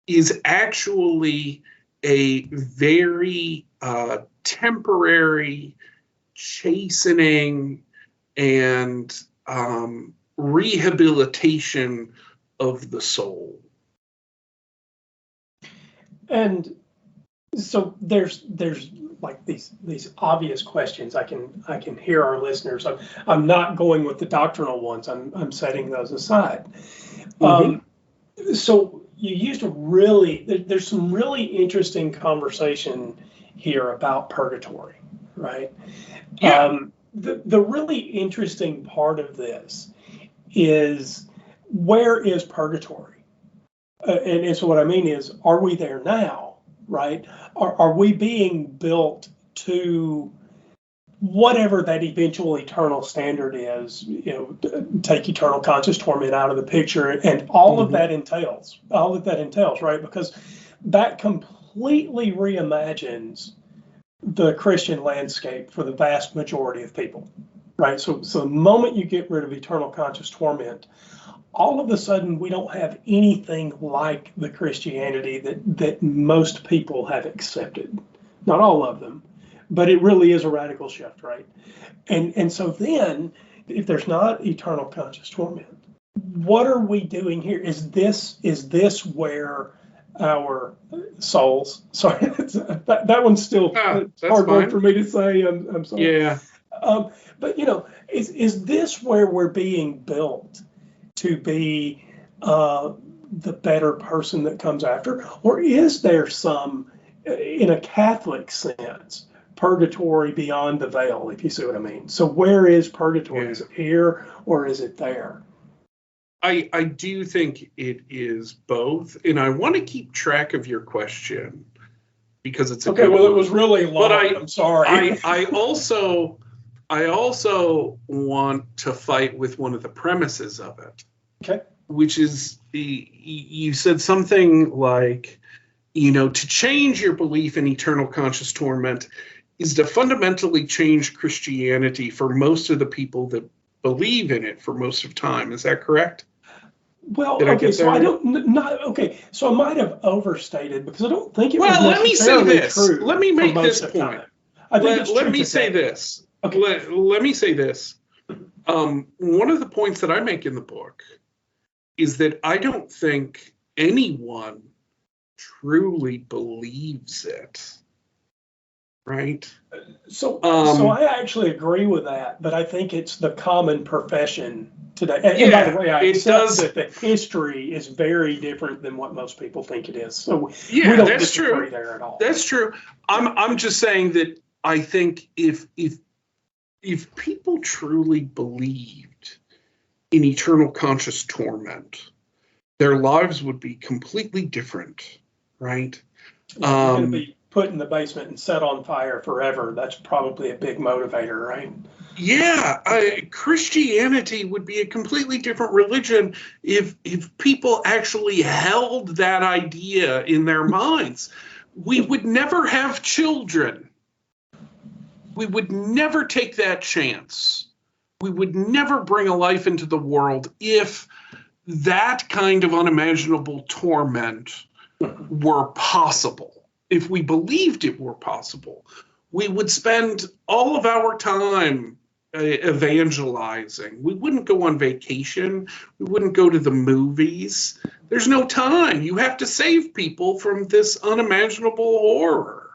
is actually a very temporary chastening and rehabilitation of the soul. And so there's like these obvious questions. I can hear our listeners. I'm not going with the doctrinal ones. I'm setting those aside. So you used there's some really interesting conversation here about purgatory, right? Yeah. The really interesting part of this is, where is purgatory? And so what I mean is, are we there now, right? Are we being built to whatever that eventual eternal standard is, take eternal conscious torment out of the picture, and all of that entails, right? Because that completely reimagines the Christian landscape for the vast majority of people, right? So the moment you get rid of eternal conscious torment, all of a sudden we don't have anything like the Christianity that most people have accepted. Not all of them, but it really is a radical shift, right? And so then, if there's not eternal conscious torment, what are we doing here? Is this where our souls? Sorry, that one's still hard word for me to say. I'm sorry. Yeah. But is this where we're being built to be the better person that comes after, or is there some, in a Catholic sense, purgatory beyond the veil, if you see what I mean? So where is purgatory? Yeah. Is it here or is it there? I do think it is both, and I want to keep track of your question because it's okay. Well, it was really long. But I'm sorry. I also want to fight with one of the premises of it. Okay. Which is, you said something like, to change your belief in eternal conscious torment is to fundamentally change Christianity for most of the people that believe in it for most of time. Is that correct? Well, okay, so I don't, not, okay, so I might have overstated because I don't think it was necessarily true. Let me make this point. Let me say this. Okay. Let me say this. One of the points that I make in the book is that I don't think anyone truly believes it. Right? So I actually agree with that, but I think it's the common profession today. And by the way, I accept that the history is very different than what most people think it is. So we don't disagree there at all. That's true. I'm just saying that I think if if people truly believed in eternal conscious torment, their lives would be completely different, right? Yeah, you're going to be put in the basement and set on fire forever. That's probably a big motivator, right? Yeah, Christianity would be a completely different religion if people actually held that idea in their minds. We would never have children. We would never take that chance. We would never bring a life into the world if that kind of unimaginable torment were possible. If we believed it were possible, we would spend all of our time evangelizing. We wouldn't go on vacation. We wouldn't go to the movies. There's no time. You have to save people from this unimaginable horror.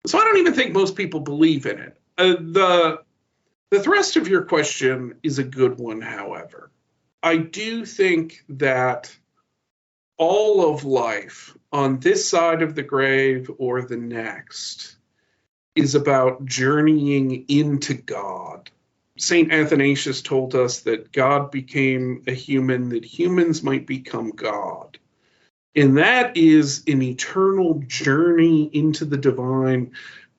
So I don't even think most people believe in it. The thrust of your question is a good one, however. I do think that all of life on this side of the grave or the next is about journeying into God. St. Athanasius told us that God became a human, that humans might become God. And that is an eternal journey into the divine,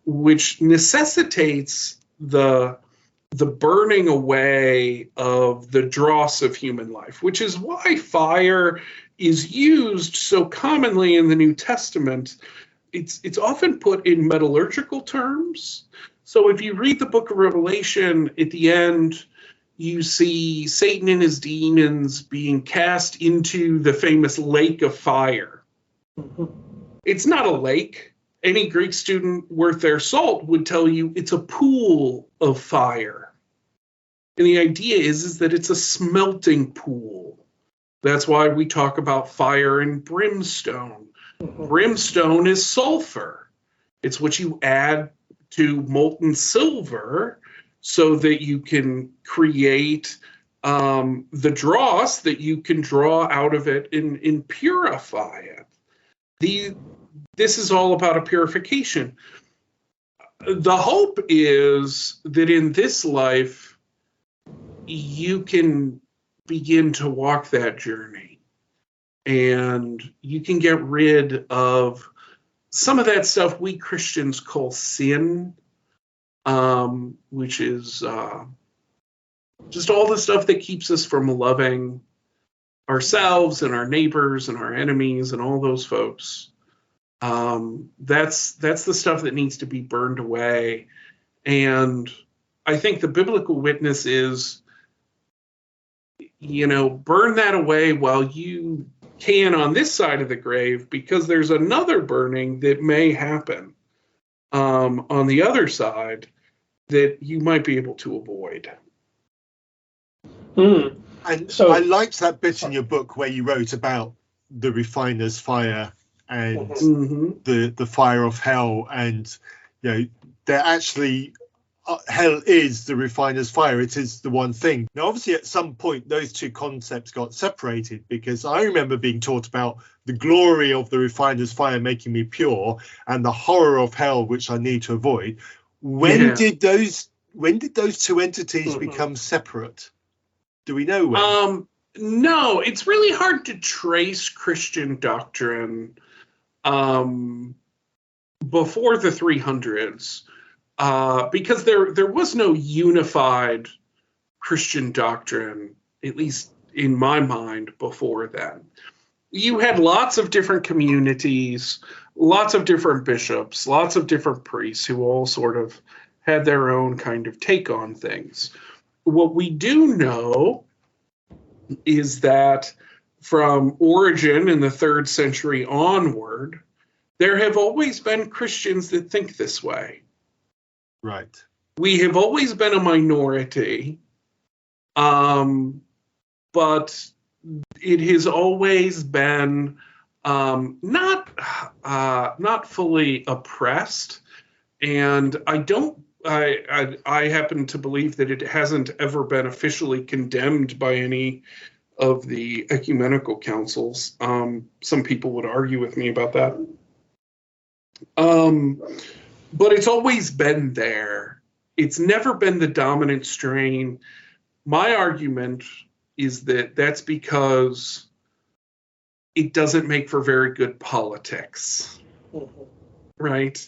which necessitates the burning away of the dross of human life, which is why fire is used so commonly in the New Testament. It's often put in metallurgical terms. So if you read the book of Revelation, at the end, you see Satan and his demons being cast into the famous lake of fire. Mm-hmm. It's not a lake. Any Greek student worth their salt would tell you it's a pool of fire. And the idea is that it's a smelting pool. That's why we talk about fire and brimstone. Mm-hmm. Brimstone is sulfur. It's what you add to molten silver so that you can create the dross that you can draw out of it and purify it. This is all about a purification. The hope is that in this life, you can begin to walk that journey and you can get rid of some of that stuff we Christians call sin, which is just all the stuff that keeps us from loving ourselves and our neighbors and our enemies and all those folks. That's the stuff that needs to be burned away. And I think the biblical witness is, burn that away while you can on this side of the grave, because there's another burning that may happen on the other side that you might be able to avoid. And so I liked that bit in your book where you wrote about the refiner's fire and the fire of hell, and they're actually hell is the refiner's fire. It is the one thing. Now, obviously, at some point, those two concepts got separated, because I remember being taught about the glory of the refiner's fire making me pure and the horror of hell, which I need to avoid. When did those two entities become separate? Do we know when? No, it's really hard to trace Christian doctrine before the 300s. Because there was no unified Christian doctrine, at least in my mind, before then. You had lots of different communities, lots of different bishops, lots of different priests who all sort of had their own kind of take on things. What we do know is that from Origen in the 3rd century onward, there have always been Christians that think this way. Right. We have always been a minority, but it has always been not fully oppressed, and I happen to believe that it hasn't ever been officially condemned by any of the ecumenical councils. Some people would argue with me about that. But it's always been there. It's never been the dominant strain. My argument is that that's because it doesn't make for very good politics, right?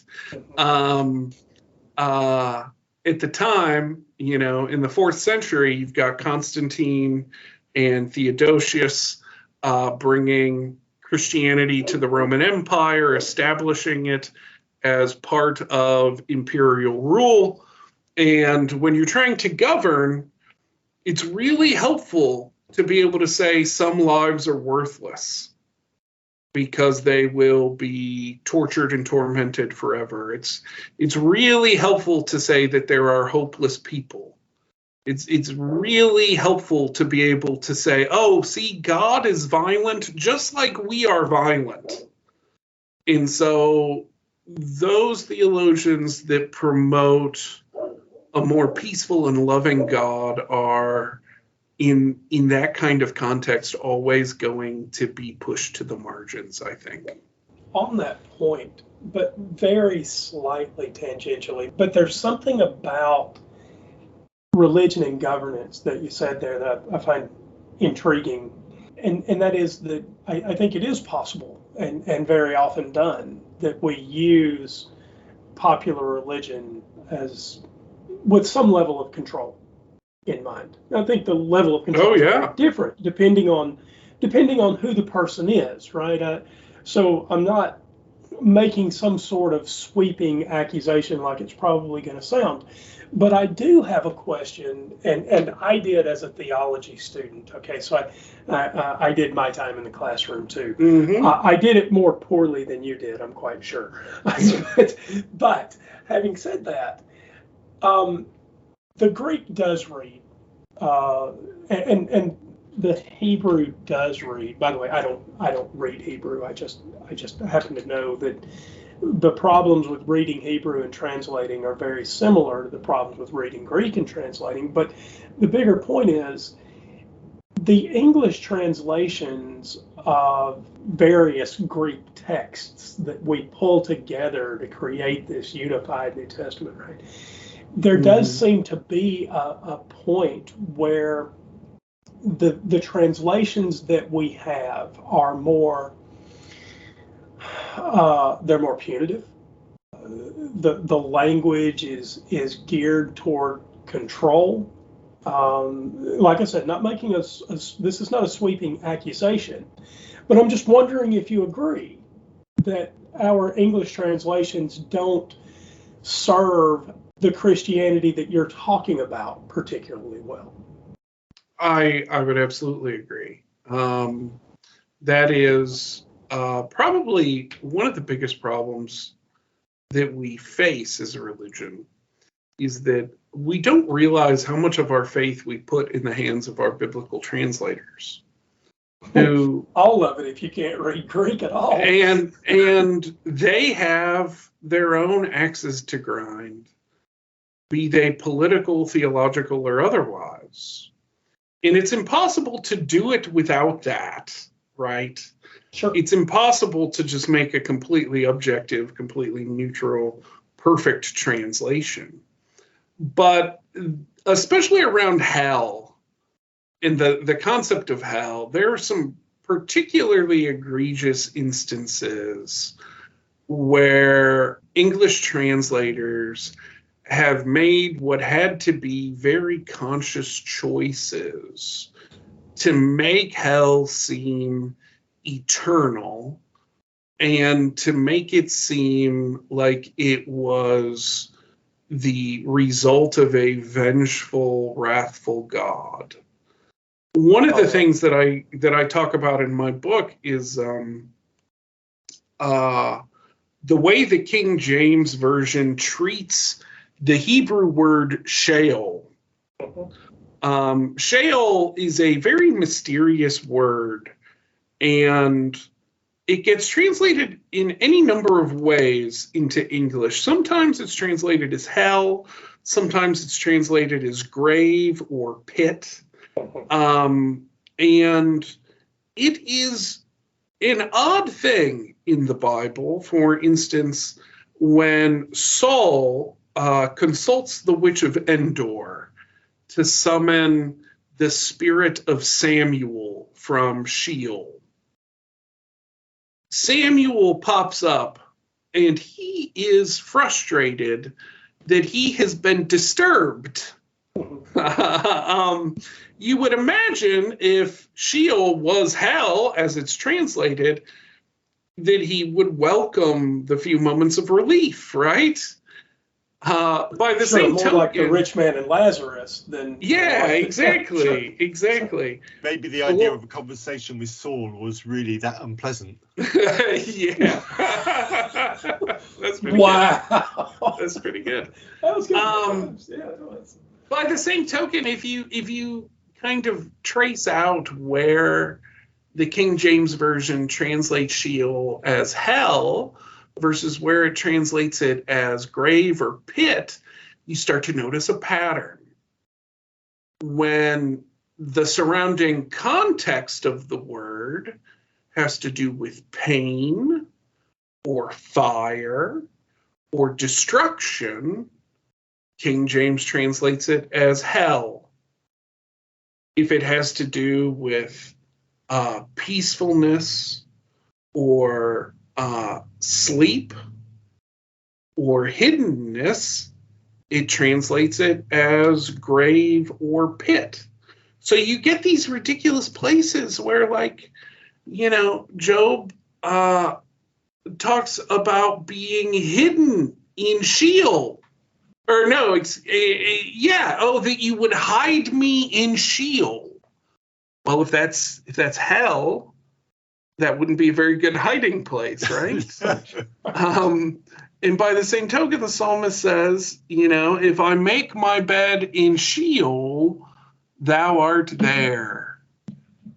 At the time, in the 4th century, you've got Constantine and Theodosius bringing Christianity to the Roman Empire, establishing it as part of imperial rule. And when you're trying to govern, it's really helpful to be able to say some lives are worthless because they will be tortured and tormented forever. It's really helpful to say that there are hopeless people. It's really helpful to be able to say, oh, see, God is violent just like we are violent. And so those theologians that promote a more peaceful and loving God are, in that kind of context, always going to be pushed to the margins, I think. On that point, but very slightly tangentially, but there's something about religion and governance that you said there that I find intriguing. And that is that I think it is possible and very often done that we use popular religion as with some level of control in mind. I think the level of control is different depending on who the person is, right? So I'm not making some sort of sweeping accusation like it's probably going to sound, but I do have a question, and I did as a theology student. Okay, so I did my time in the classroom too. Mm-hmm. I did it more poorly than you did, I'm quite sure. But having said that, the Greek does read, and the Hebrew does read. By the way, I don't read Hebrew. I just happen to know that the problems with reading Hebrew and translating are very similar to the problems with reading Greek and translating. But the bigger point is the English translations of various Greek texts that we pull together to create this unified New Testament, right? There does seem to be a point where the translations that we have are more they're more punitive. The language is geared toward control. Like I said, not making this is not a sweeping accusation, but I'm just wondering if you agree that our English translations don't serve the Christianity that you're talking about particularly well. I would absolutely agree. That is probably one of the biggest problems that we face as a religion, is that we don't realize how much of our faith we put in the hands of our biblical translators. Who, all of it if you can't read Greek at all. And they have their own axes to grind, be they political, theological, or otherwise. And it's impossible to do it without that, right? Sure. It's impossible to just make a completely objective, completely neutral, perfect translation. But especially around hell, in the concept of hell, there are some particularly egregious instances where English translators have made what had to be very conscious choices to make hell seem eternal and to make it seem like it was the result of a vengeful, wrathful God. One of the things that I talk about in my book is the way the King James Version treats the Hebrew word Sheol. Sheol is a very mysterious word, and it gets translated in any number of ways into English. Sometimes it's translated as hell. Sometimes it's translated as grave or pit. And it is an odd thing in the Bible. For instance, when Saul consults the Witch of Endor to summon the spirit of Samuel from Sheol. Samuel pops up, and he is frustrated that he has been disturbed. You would imagine if Sheol was hell, as it's translated, that he would welcome the few moments of relief, right? By the same more token, like the rich man and Lazarus than exactly. Maybe the idea of a conversation with Saul was really that unpleasant. Yeah, that's pretty wow. good. That's pretty good. That was good. Yeah, it was. By the same token, if you kind of trace out where the King James Version translates Sheol as hell versus where it translates it as grave or pit, you start to notice a pattern. When the surrounding context of the word has to do with pain or fire or destruction, King James translates it as hell. If it has to do with peacefulness or sleep or hiddenness, it translates it as grave or pit. So you get these ridiculous places where, like, Job talks about being hidden in Sheol. Or no, that you would hide me in Sheol. Well, if that's hell, that wouldn't be a very good hiding place, right? And by the same token, the psalmist says, if I make my bed in Sheol, thou art there.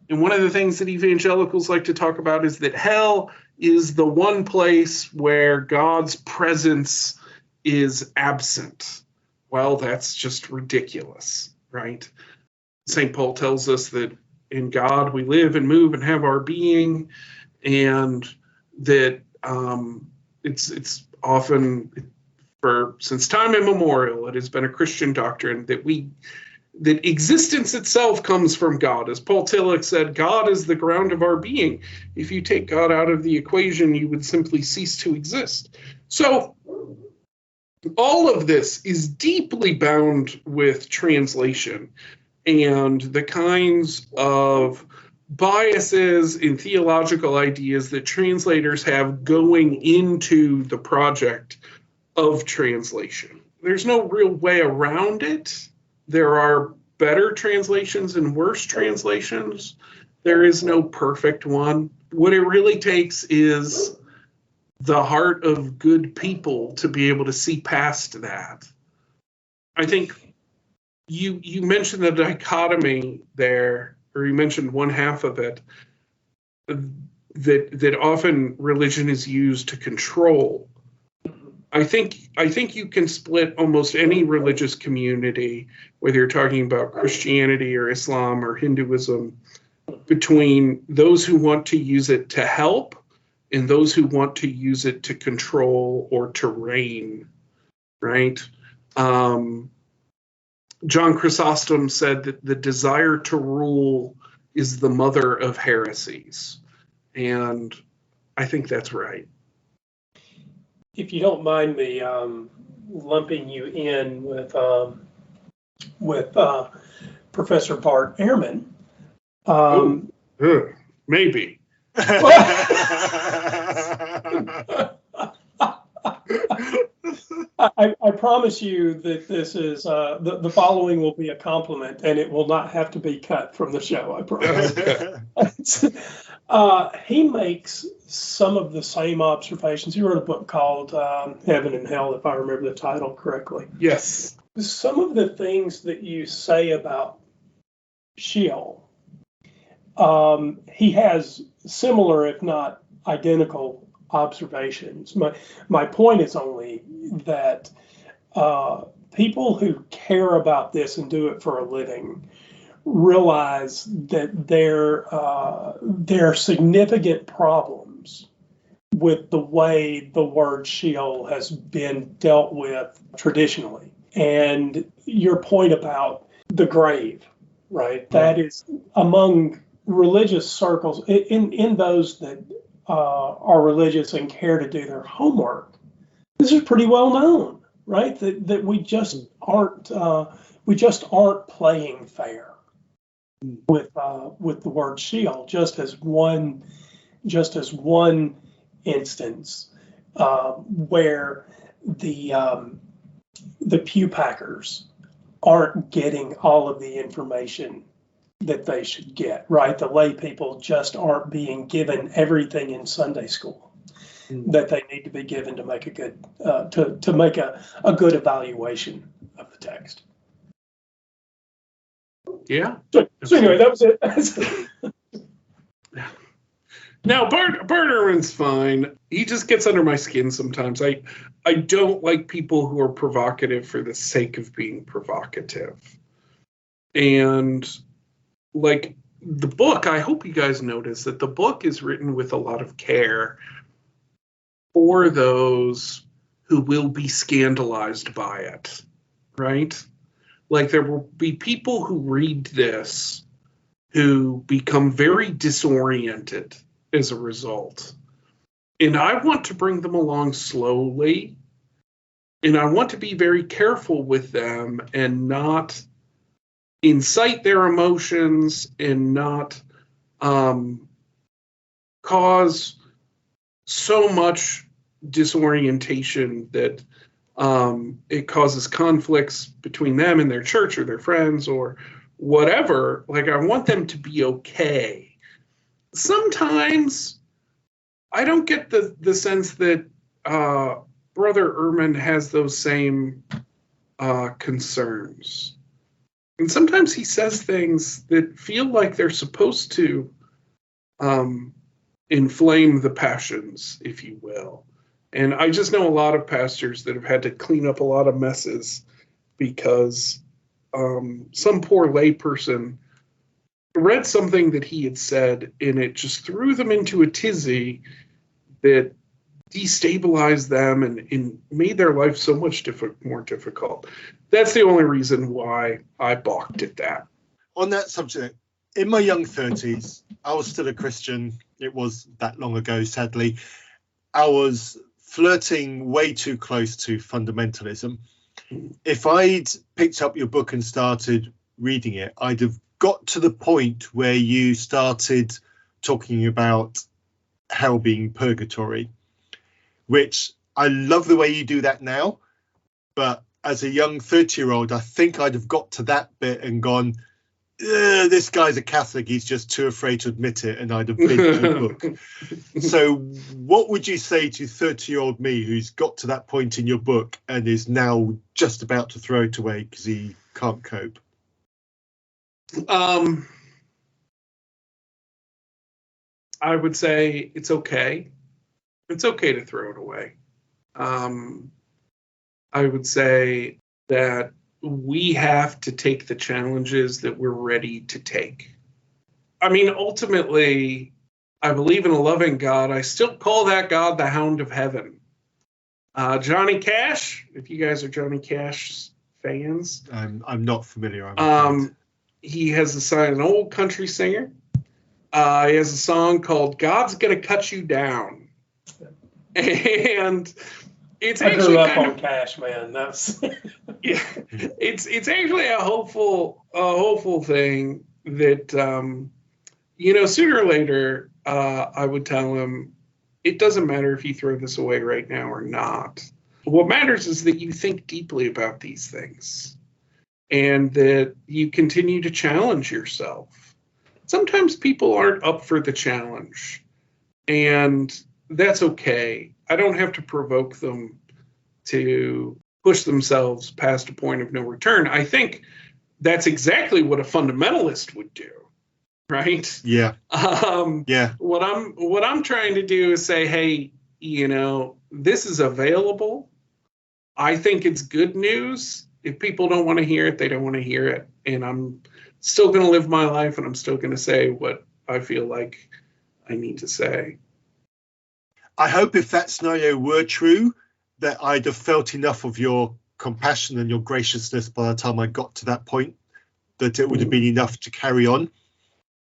And one of the things that evangelicals like to talk about is that hell is the one place where God's presence is absent. Well, that's just ridiculous, right? St. Paul tells us that in God we live and move and have our being, and that it's often, since time immemorial, it has been a Christian doctrine that existence itself comes from God. As Paul Tillich said, God is the ground of our being. If you take God out of the equation, you would simply cease to exist. So all of this is deeply bound with translation and the kinds of biases in theological ideas that translators have going into the project of translation. There's no real way around it. There are better translations and worse translations. There is no perfect one. What it really takes is the heart of good people to be able to see past that. I think you mentioned the dichotomy there, or you mentioned one half of it, that often religion is used to control. I think you can split almost any religious community, whether you're talking about Christianity or Islam or Hinduism, between those who want to use it to help and those who want to use it to control or to reign, right? John Chrysostom said that the desire to rule is the mother of heresies. And I think that's right. If you don't mind me lumping you in with Professor Bart Ehrman. Maybe. I promise you that this is the following will be a compliment, and it will not have to be cut from the show. I promise. He makes some of the same observations. He wrote a book called Heaven and Hell, if I remember the title correctly. Yes. Some of the things that you say about Sheol, he has similar, if not identical, observations. My point is only that people who care about this and do it for a living realize that there are significant problems with the way the word Sheol has been dealt with traditionally. And your point about the grave, right? That is among religious circles, in those that are religious and care to do their homework. This is pretty well known, right? That we just aren't playing fair with the word Sheol, just as one instance where the pew packers aren't getting all of the information that they should get, right? The lay people just aren't being given everything in Sunday school that they need to be given to make a good to make a good evaluation of the text. Yeah. So anyway, that was it. Now, Bart Ehrman's fine. He just gets under my skin sometimes. I don't like people who are provocative for the sake of being provocative. And like the book, I hope you guys notice that the book is written with a lot of care for those who will be scandalized by it, right? Like there will be people who read this who become very disoriented as a result. And I want to bring them along slowly. And I want to be very careful with them and not incite their emotions and not cause so much disorientation that it causes conflicts between them and their church or their friends or whatever. Like, I want them to be okay. Sometimes I don't get the sense that Brother Ehrman has those same concerns. And sometimes he says things that feel like they're supposed to inflame the passions, if you will. And I just know a lot of pastors that have had to clean up a lot of messes because some poor layperson read something that he had said, and it just threw them into a tizzy that destabilized them and made their life so much more difficult. That's the only reason why I balked at that. On that subject, in my young 30s, I was still a Christian. It was that long ago, sadly. I was flirting way too close to fundamentalism. If I'd picked up your book and started reading it, I'd have got to the point where you started talking about hell being purgatory, which I love the way you do that now. But as a young 30-year-old, I think I'd have got to that bit and gone, this guy's a Catholic, he's just too afraid to admit it, and I'd have been the book. So what would you say to 30-year-old me who's got to that point in your book and is now just about to throw it away because he can't cope? I would say it's okay. It's okay to throw it away. I would say that we have to take the challenges that we're ready to take. I mean, ultimately, I believe in a loving God. I still call that God the Hound of Heaven. Johnny Cash, if you guys are Johnny Cash fans. I'm not familiar. He has an old country singer. He has a song called God's Gonna Cut You Down. And it's I actually grew up on Cash, man. That's yeah, it's actually a hopeful thing that sooner or later I would tell him it doesn't matter if you throw this away right now or not. What matters is that you think deeply about these things and that you continue to challenge yourself. Sometimes people aren't up for the challenge, and that's okay. I don't have to provoke them to push themselves past a point of no return. I think that's exactly what a fundamentalist would do, right? Yeah. Yeah. What I'm trying to do is say, hey, this is available. I think it's good news. If people don't want to hear it, they don't want to hear it. And I'm still going to live my life, and I'm still going to say what I feel like I need to say. I hope if that scenario were true, that I'd have felt enough of your compassion and your graciousness by the time I got to that point, that it would have been enough to carry on.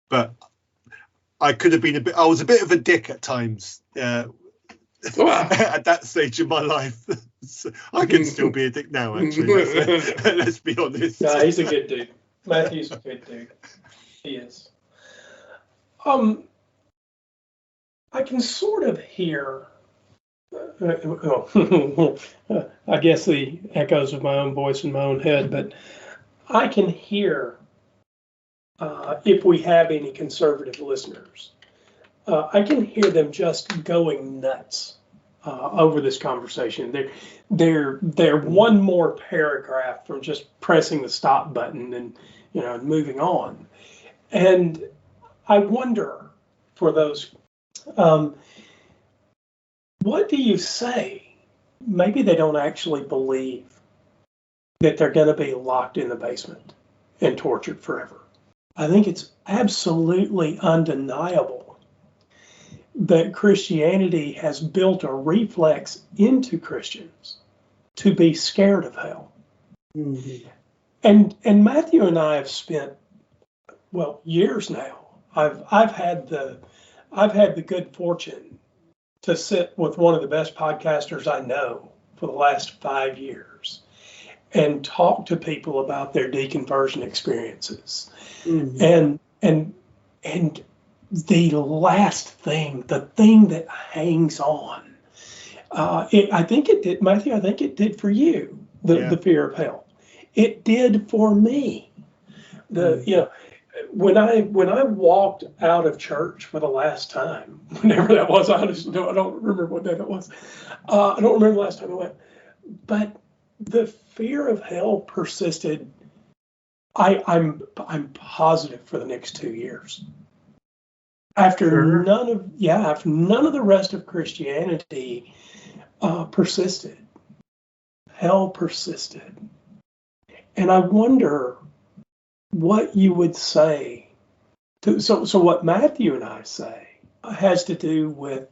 But I could have been I was a bit of a dick at times at that stage of my life. So I can still be a dick now, actually. Let's be honest. No, he's a good dude. Matthew's a good dude. He is. I can sort of hear, I guess the echoes of my own voice in my own head, but I can hear, if we have any conservative listeners, I can hear them just going nuts over this conversation. They're one more paragraph from just pressing the stop button and moving on. And I wonder for those, what do you say? Maybe they don't actually believe that they're going to be locked in the basement and tortured forever. I think it's absolutely undeniable that Christianity has built a reflex into Christians to be scared of hell. Mm-hmm. And Matthew and I have spent, years now. I've had the good fortune to sit with one of the best podcasters I know for the last 5 years and talk to people about their deconversion experiences. Mm-hmm. And the last thing, the thing that hangs on, I think it did, Matthew, I think it did for you, the fear of hell. It did for me. When I walked out of church for the last time, whenever that was, I don't remember what day that was. I don't remember the last time I went. But the fear of hell persisted. I'm positive for the next 2 years. After none of the rest of Christianity persisted, hell persisted, and I wonder what you would say to, so what Matthew and I say has to do with,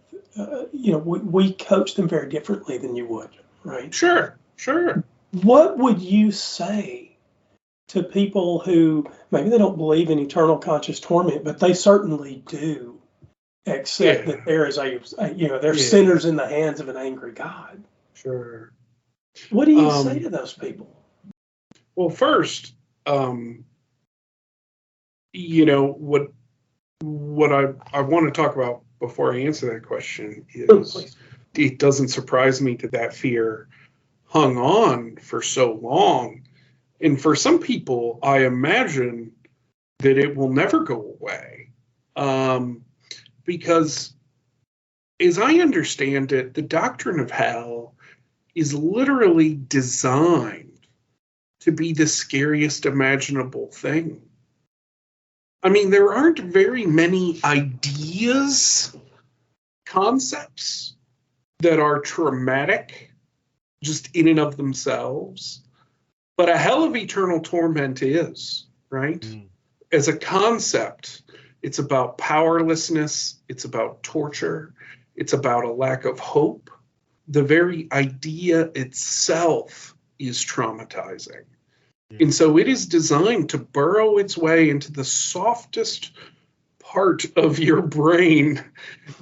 we coach them very differently than you would, right? Sure. What would you say to people who maybe they don't believe in eternal conscious torment, but they certainly do accept that there is they're sinners in the hands of an angry God? Sure. What do you say to those people? Well, first, what I want to talk about before I answer that question is it doesn't surprise me that fear hung on for so long. And for some people, I imagine that it will never go away. Because as I understand it, the doctrine of hell is literally designed to be the scariest imaginable thing. I mean, there aren't very many ideas, concepts that are traumatic just in and of themselves. But a hell of eternal torment is, right? As a concept, it's about powerlessness. It's about torture. It's about a lack of hope. The very idea itself is traumatizing. And so it is designed to burrow its way into the softest part of your brain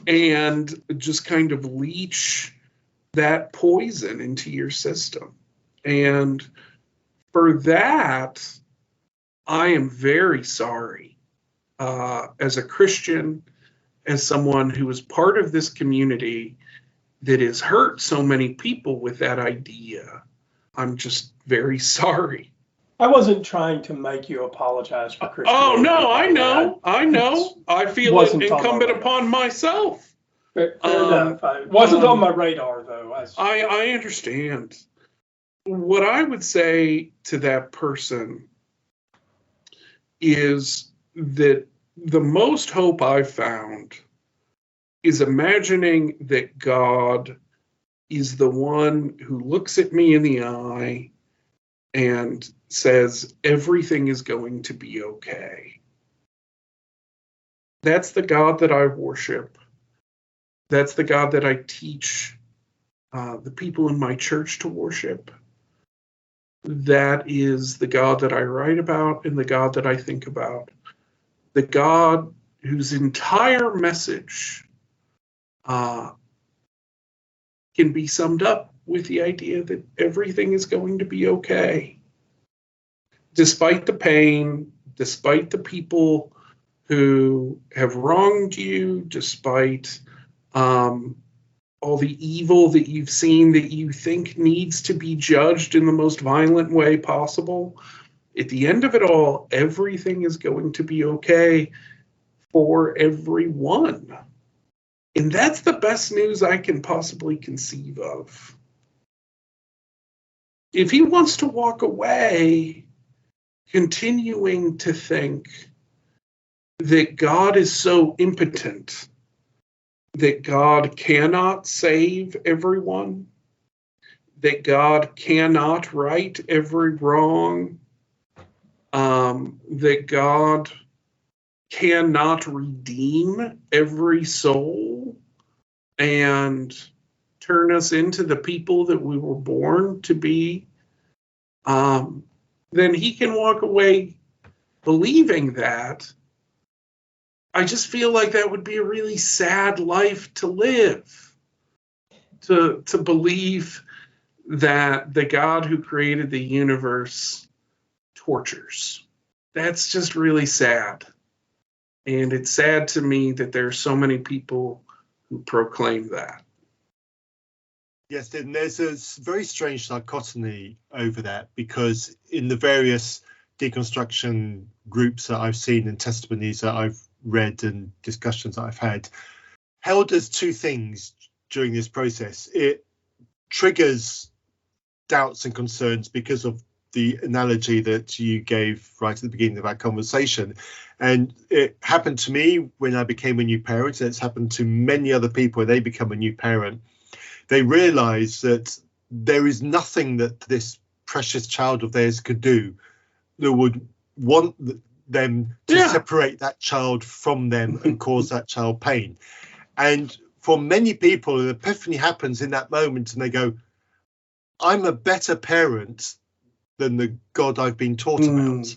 and just kind of leach that poison into your system. And for that, I am very sorry. As a Christian, as someone who is part of this community that has hurt so many people with that idea, I'm just very sorry. I wasn't trying to make you apologize for Christianity. Oh, no, I know. I feel it incumbent upon myself. Fair enough. It wasn't on my radar, though. I understand. What I would say to that person is that the most hope I've found is imagining that God is the one who looks at me in the eye and says, everything is going to be okay. That's the God that I worship. That's the God that I teach the people in my church to worship. That is the God that I write about and the God that I think about. The God whose entire message can be summed up with the idea that everything is going to be okay. Despite the pain, despite the people who have wronged you, despite all the evil that you've seen that you think needs to be judged in the most violent way possible, at the end of it all, everything is going to be okay for everyone. And that's the best news I can possibly conceive of. If he wants to walk away, continuing to think that God is so impotent, that God cannot save everyone, that God cannot right every wrong, that God cannot redeem every soul and turn us into the people that we were born to be, then he can walk away believing that. I just feel like that would be a really sad life to live, to believe that the God who created the universe tortures. That's just really sad. And it's sad to me that there are so many people who proclaim that. Yes, and there's a very strange dichotomy over that, because in the various deconstruction groups that I've seen and testimonies that I've read and discussions that I've had, hell does two things during this process. It triggers doubts and concerns because of the analogy that you gave right at the beginning of our conversation. And it happened to me when I became a new parent, and it's happened to many other people when they become a new parent. They realize that there is nothing that this precious child of theirs could do that would want them to separate that child from them and cause that child pain. And for many people, an epiphany happens in that moment, and they go, I'm a better parent than the God I've been taught about.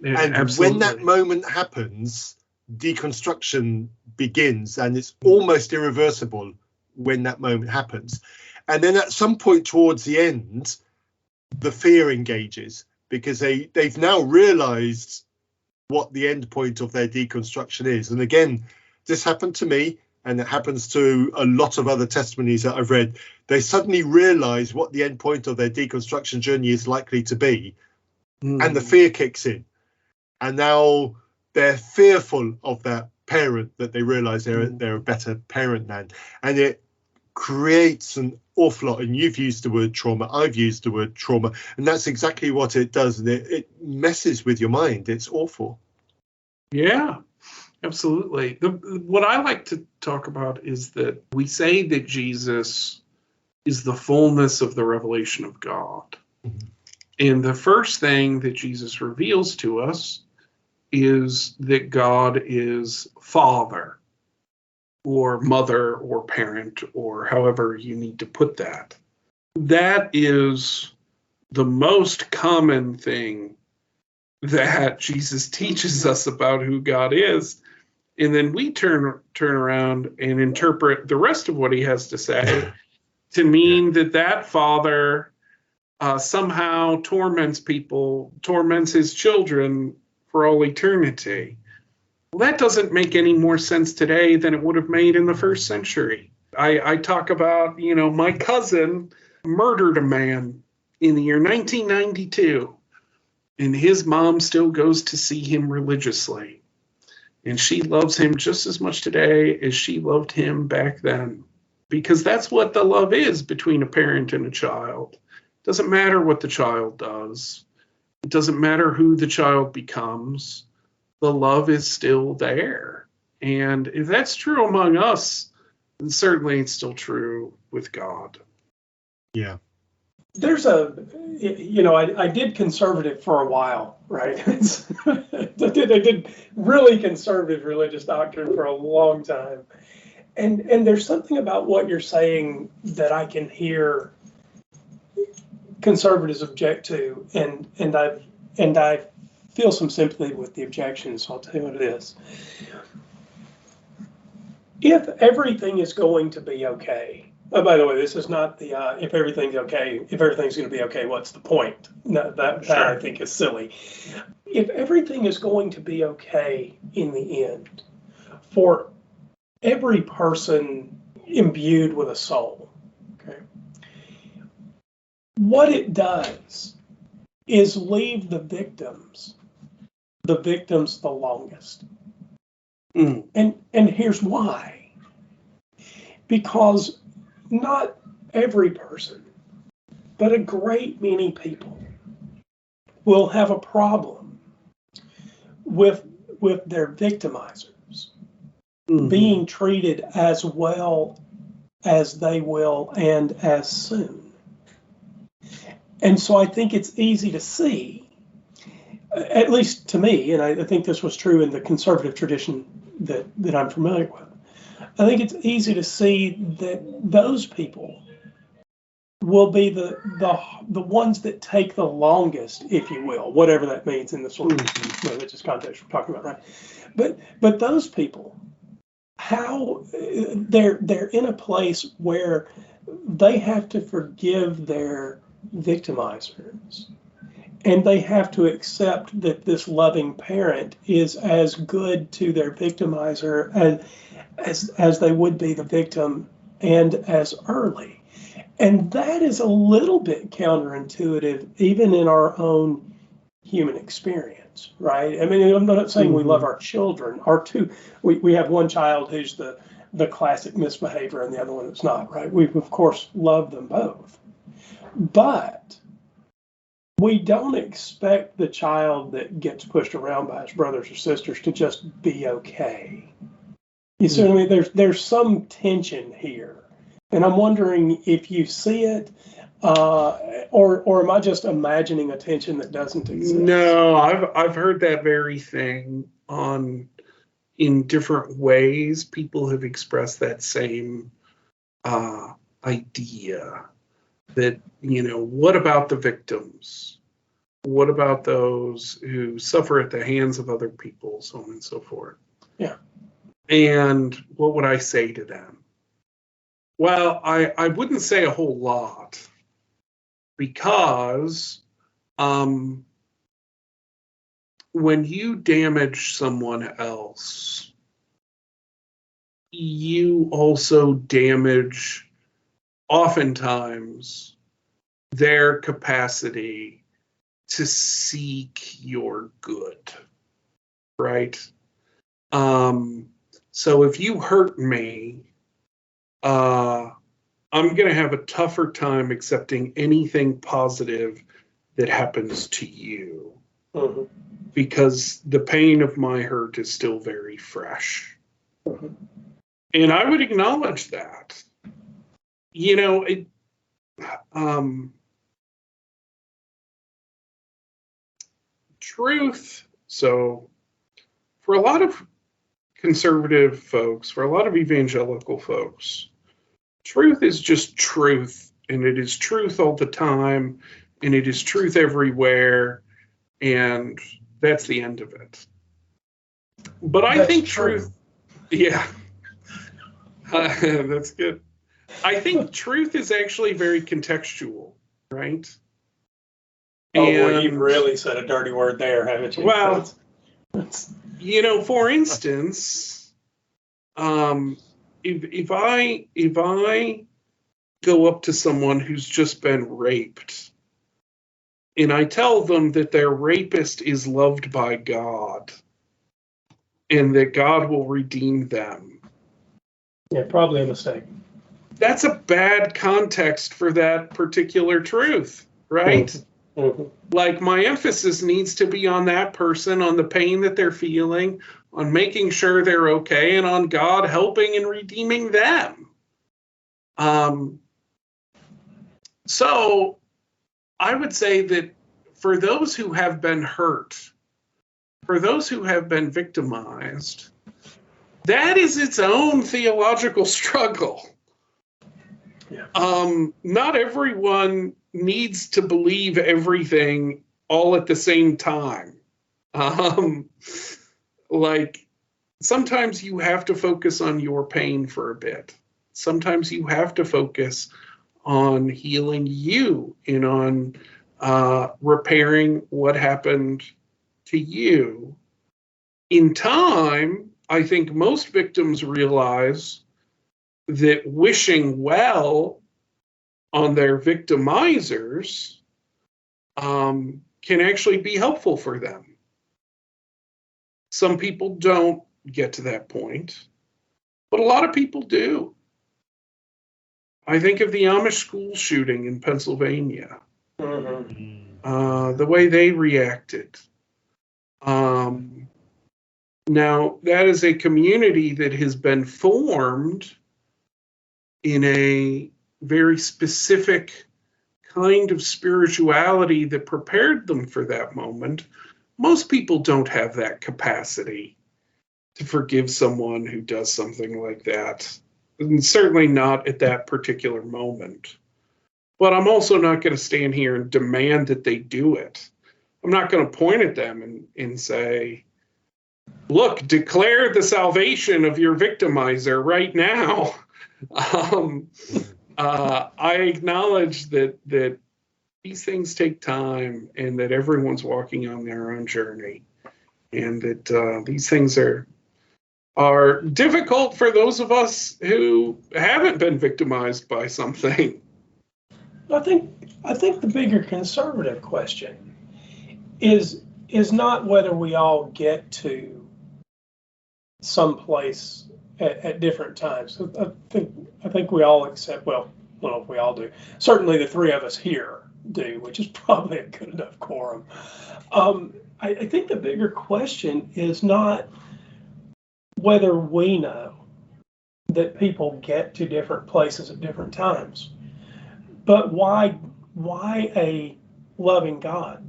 Yeah, and absolutely. when that moment happens, deconstruction begins, and it's almost irreversible when that moment happens. And then at some point towards the end, the fear engages, because they've now realized what the end point of their deconstruction is. And again, this happened to me, and it happens to a lot of other testimonies that I've read. They suddenly realize what the end point of their deconstruction journey is likely to be, and the fear kicks in. And now they're fearful of that parent that they realize they're a better parent than. And it creates an awful lot. And you've used the word trauma, I've used the word trauma, and that's exactly what it does. And it messes with your mind. It's awful. Yeah, absolutely. What I like to talk about is that we say that Jesus is the fullness of the revelation of God. Mm-hmm. And the first thing that Jesus reveals to us is that God is Father, or mother, or parent, or however you need to put that. That is the most common thing that Jesus teaches us about who God is. And then we turn around and interpret the rest of what he has to say to mean that Father somehow torments people, torments his children for all eternity. Well, that doesn't make any more sense today than it would have made in the first century. I talk about, my cousin murdered a man in the year 1992, and his mom still goes to see him religiously. And she loves him just as much today as she loved him back then, because that's what the love is between a parent and a child. It doesn't matter what the child does. It doesn't matter who the child becomes. The love is still there. And if that's true among us, then certainly it's still true with God. Yeah. There's I did conservative for a while, right? I did really conservative religious doctrine for a long time. And there's something about what you're saying that I can hear conservatives object to, and I feel some sympathy with the objections. So I'll tell you what it is. If everything is going to be okay. Oh, by the way, this is not the if everything's okay. If everything's going to be okay, what's the point? No, that I think is silly. If everything is going to be okay in the end, for every person imbued with a soul, okay, what it does is leave the victims the longest. And here's why. Because not every person, but a great many people will have a problem with their victimizers being treated as well as they will and as soon. And so I think it's easy to see, at least to me, and I think this was true in the conservative tradition that I'm familiar with, I think it's easy to see that those people will be the ones that take the longest, if you will, whatever that means in the sort of religious context we're talking about, right? But those people, how they're in a place where they have to forgive their victimizers, and they have to accept that this loving parent is as good to their victimizer as they would be the victim, and as early. And that is a little bit counterintuitive, even in our own human experience, right? I mean, I'm not saying we love our children. We have one child who's the classic misbehavior and the other one that's not, right? We, of course, love them both. But we don't expect the child that gets pushed around by his brothers or sisters to just be okay. You see what I mean? There's some tension here, and I'm wondering if you see it, or am I just imagining a tension that doesn't exist? No, I've heard that very thing in different ways. People have expressed that same idea that, what about the victims? What about those who suffer at the hands of other people, so on and so forth? Yeah. And what would I say to them? Well, I wouldn't say a whole lot, because when you damage someone else, you also damage, oftentimes, their capacity to seek your good, right? So if you hurt me, I'm going to have a tougher time accepting anything positive that happens to you, because the pain of my hurt is still very fresh. And I would acknowledge that. Truth. So for a lot of conservative folks, for a lot of evangelical folks, truth is just truth, and it is truth all the time, and it is truth everywhere, and that's the end of it. But I think truth, yeah, that's good. I think truth is actually very contextual, right? Boy, you've really said a dirty word there, haven't you? Well, for instance, if I go up to someone who's just been raped, and I tell them that their rapist is loved by God, and that God will redeem them. Yeah, probably a mistake. That's a bad context for that particular truth, right? Like, my emphasis needs to be on that person, on the pain that they're feeling, on making sure they're okay, and on God helping and redeeming them. So I would say that for those who have been hurt, for those who have been victimized, that is its own theological struggle. Yeah. Not everyone needs to believe everything all at the same time. Like, sometimes you have to focus on your pain for a bit. Sometimes you have to focus on healing you and on repairing what happened to you. In time, I think most victims realize that wishing well on their victimizers can actually be helpful for them. Some people don't get to that point, but a lot of people do. I think of the Amish school shooting in Pennsylvania, the way they reacted. Now, that is a community that has been formed in a very specific kind of spirituality that prepared them for that moment. Most people don't have that capacity to forgive someone who does something like that. And certainly not at that particular moment. But I'm also not going to stand here and demand that they do it. I'm not going to point at them and say, look, declare the salvation of your victimizer right now. I acknowledge that these things take time and that everyone's walking on their own journey, and that these things are difficult for those of us who haven't been victimized by something. I think the bigger conservative question is not whether we all get to some place at different times. I think we all accept, well, I don't know if we all do. Certainly the three of us here do, which is probably a good enough quorum. I think the bigger question is not whether we know that people get to different places at different times, but why a loving God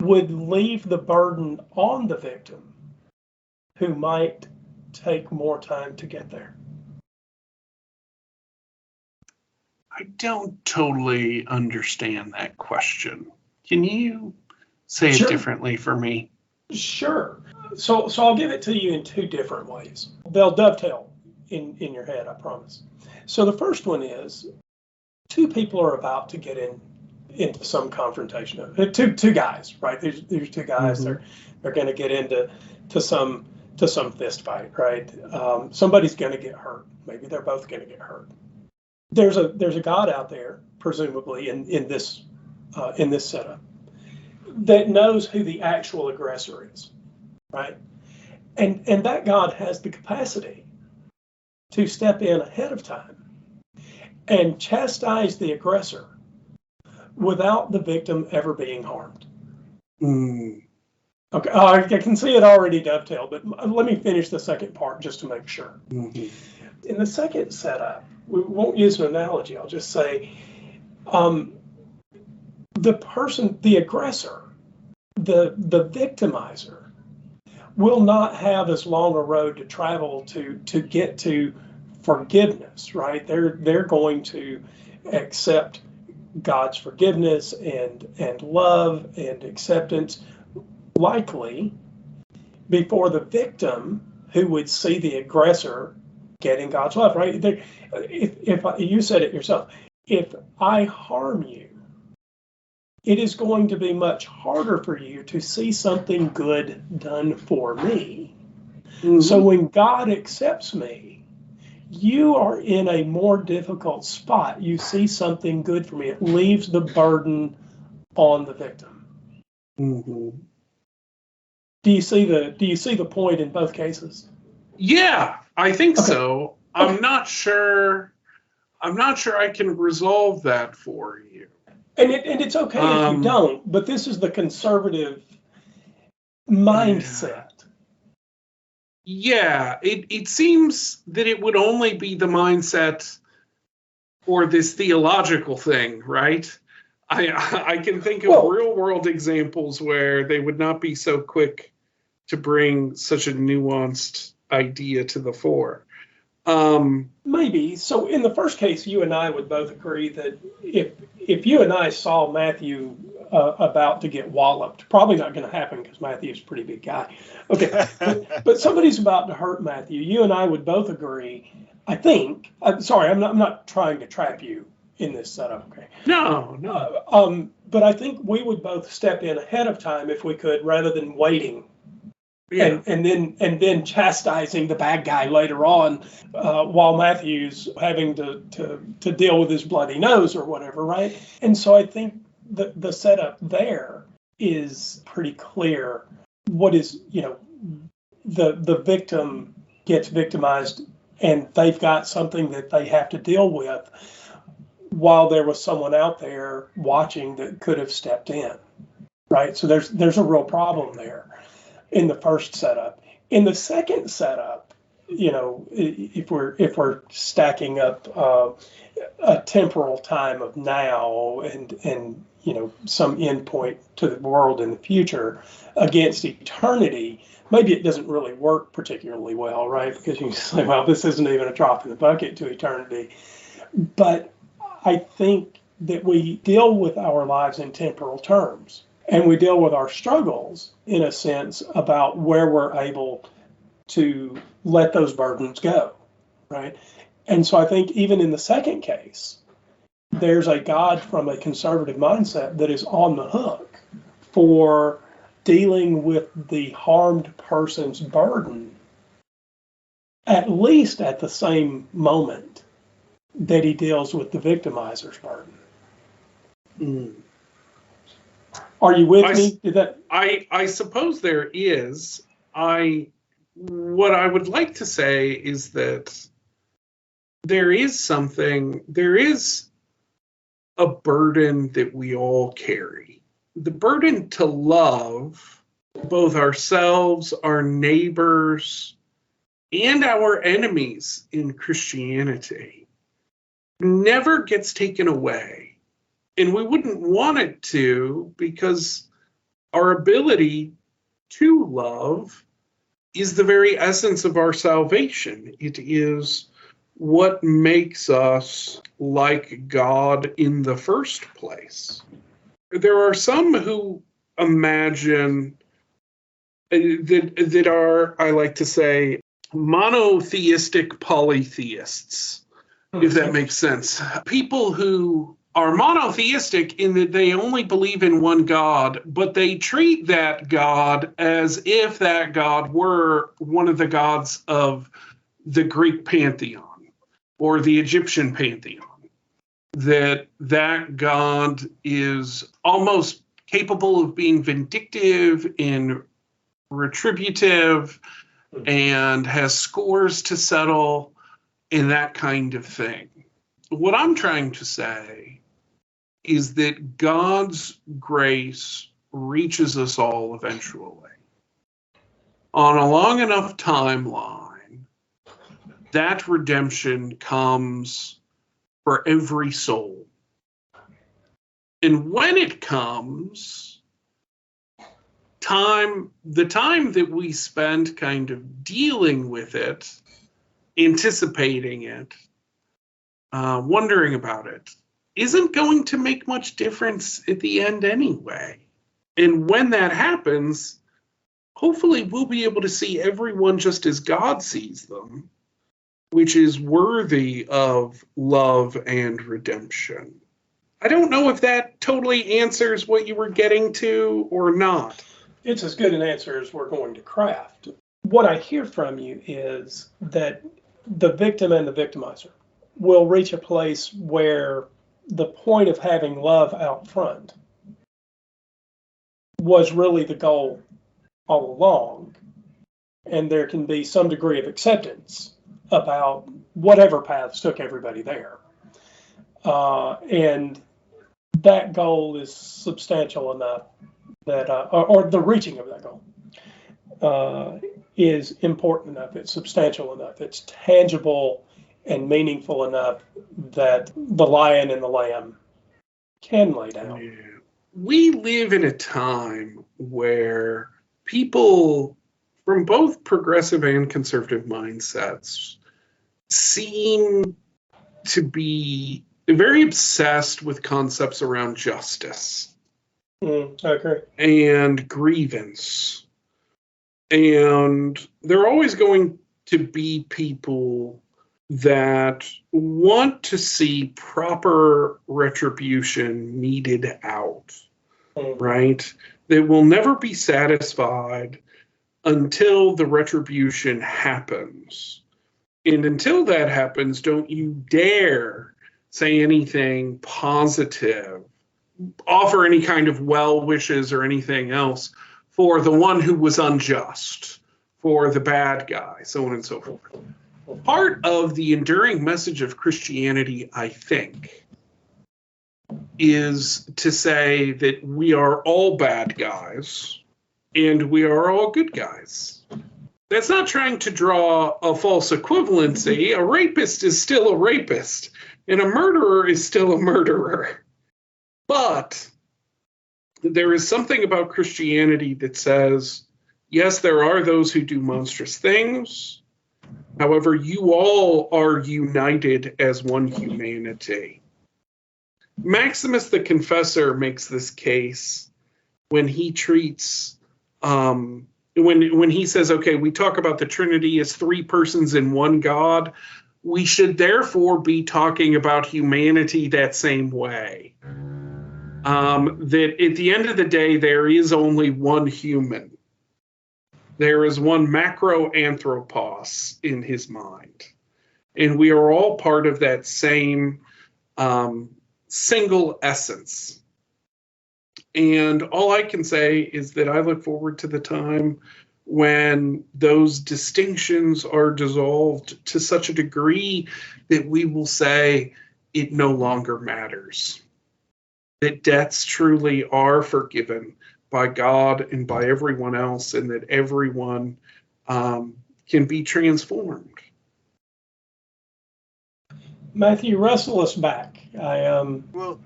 would leave the burden on the victim who might take more time to get there. I don't totally understand that question. Can you say it differently for me? Sure. So I'll give it to you in two different ways. They'll dovetail in your head, I promise. So the first one is, two people are about to get into some confrontation. Two guys, right? There's two guys. Mm-hmm. They're going to get into some fist fight, right? Somebody's going to get hurt. Maybe they're both going to get hurt. There's a God out there, presumably in this setup, that knows who the actual aggressor is, right? And that God has the capacity to step in ahead of time and chastise the aggressor without the victim ever being harmed. Okay, I can see it already dovetailed, but let me finish the second part just to make sure. Mm-hmm. In the second setup, we won't use an analogy. I'll just say the person, the aggressor, the victimizer, will not have as long a road to travel to get to forgiveness, right? They're going to accept God's forgiveness and love and acceptance, likely before the victim who would see the aggressor getting God's love, right? If you said it yourself, if I harm you, it is going to be much harder for you to see something good done for me. Mm-hmm. So when God accepts me, you are in a more difficult spot. You see something good for me. It leaves the burden on the victim. Mm-hmm. Do you see the point in both cases? Yeah, I think so. Okay. I'm not sure I can resolve that for you. And it's okay if you don't, but this is the conservative mindset. Yeah, it seems that it would only be the mindset for this theological thing, right? I can think of real world examples where they would not be so quick to bring such a nuanced idea to the fore. Maybe. So in the first case, you and I would both agree that if you and I saw Matthew about to get walloped, probably not going to happen because Matthew's a pretty big guy. Okay, but somebody's about to hurt Matthew. You and I would both agree. I think. I'm sorry, I'm not trying to trap you in this setup. Okay. No. But I think we would both step in ahead of time if we could, rather than waiting. Yeah. And then chastising the bad guy later on, while Matthew's having to deal with his bloody nose or whatever, right? And so I think the setup there is pretty clear. What is, the victim gets victimized and they've got something that they have to deal with, while there was someone out there watching that could have stepped in, right? So there's a real problem there in the first setup. In the second setup, if we're stacking up a temporal time of now and some endpoint to the world in the future against eternity, maybe it doesn't really work particularly well, right? Because you can say, well, this isn't even a drop in the bucket to eternity. But I think that we deal with our lives in temporal terms. And we deal with our struggles, in a sense, about where we're able to let those burdens go, right? And so I think even in the second case, there's a God from a conservative mindset that is on the hook for dealing with the harmed person's burden, at least at the same moment that he deals with the victimizer's burden. Mm. Are you with me? I suppose there is. What I would like to say is that there is a burden that we all carry. The burden to love both ourselves, our neighbors, and our enemies in Christianity never gets taken away. And we wouldn't want it to, because our ability to love is the very essence of our salvation. It is what makes us like God in the first place. There are some who imagine that are, I like to say, monotheistic polytheists, if that makes sense. People who are monotheistic in that they only believe in one God, but they treat that God as if that God were one of the gods of the Greek pantheon or the Egyptian pantheon. That God is almost capable of being vindictive and retributive and has scores to settle and that kind of thing. What I'm trying to say is that God's grace reaches us all eventually. On a long enough timeline, that redemption comes for every soul. And when it comes, the time that we spend kind of dealing with it, anticipating it, wondering about it, isn't going to make much difference at the end anyway. And when that happens, hopefully we'll be able to see everyone just as God sees them, which is worthy of love and redemption. I don't know if that totally answers what you were getting to or not. It's as good an answer as we're going to craft. What I hear from you is that the victim and the victimizer will reach a place where the point of having love out front was really the goal all along. And there can be some degree of acceptance about whatever paths took everybody there. And that goal is substantial enough that, or the reaching of that goal is important enough, it's substantial enough, it's tangible and meaningful enough that the lion and the lamb can lay down. Yeah. We live in a time where people from both progressive and conservative mindsets seem to be very obsessed with concepts around justice and grievance. And there are always going to be people that want to see proper retribution meted out, right? They will never be satisfied until the retribution happens. And until that happens, don't you dare say anything positive, offer any kind of well wishes or anything else for the one who was unjust, for the bad guy, so on and so forth. Part of the enduring message of Christianity, I think, is to say that we are all bad guys and we are all good guys. That's not trying to draw a false equivalency. A rapist is still a rapist, and a murderer is still a murderer. But there is something about Christianity that says, yes, there are those who do monstrous things. However, you all are united as one humanity. Maximus the Confessor makes this case when he treats, when he says, okay, we talk about the Trinity as three persons in one God. We should therefore be talking about humanity that same way. That at the end of the day, there is only one human. There is one macroanthropos in his mind. And we are all part of that same single essence. And all I can say is that I look forward to the time when those distinctions are dissolved to such a degree that we will say it no longer matters. That debts truly are forgiven by God and by everyone else, and that everyone can be transformed. Matthew, wrestle us back. Well,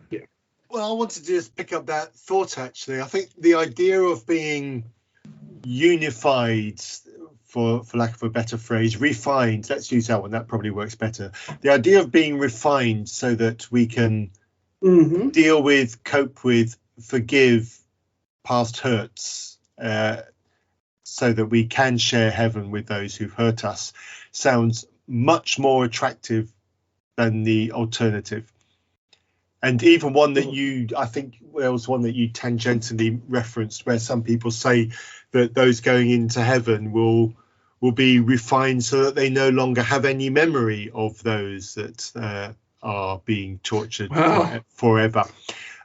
I wanted to just pick up that thought, actually. I think the idea of being unified, for lack of a better phrase, refined, let's use that one, that probably works better. The idea of being refined so that we can deal with, cope with, forgive past hurts, so that we can share heaven with those who've hurt us, sounds much more attractive than the alternative. And even one that I think there was one that you tangentially referenced, where some people say that those going into heaven will be refined so that they no longer have any memory of those that are being tortured forever.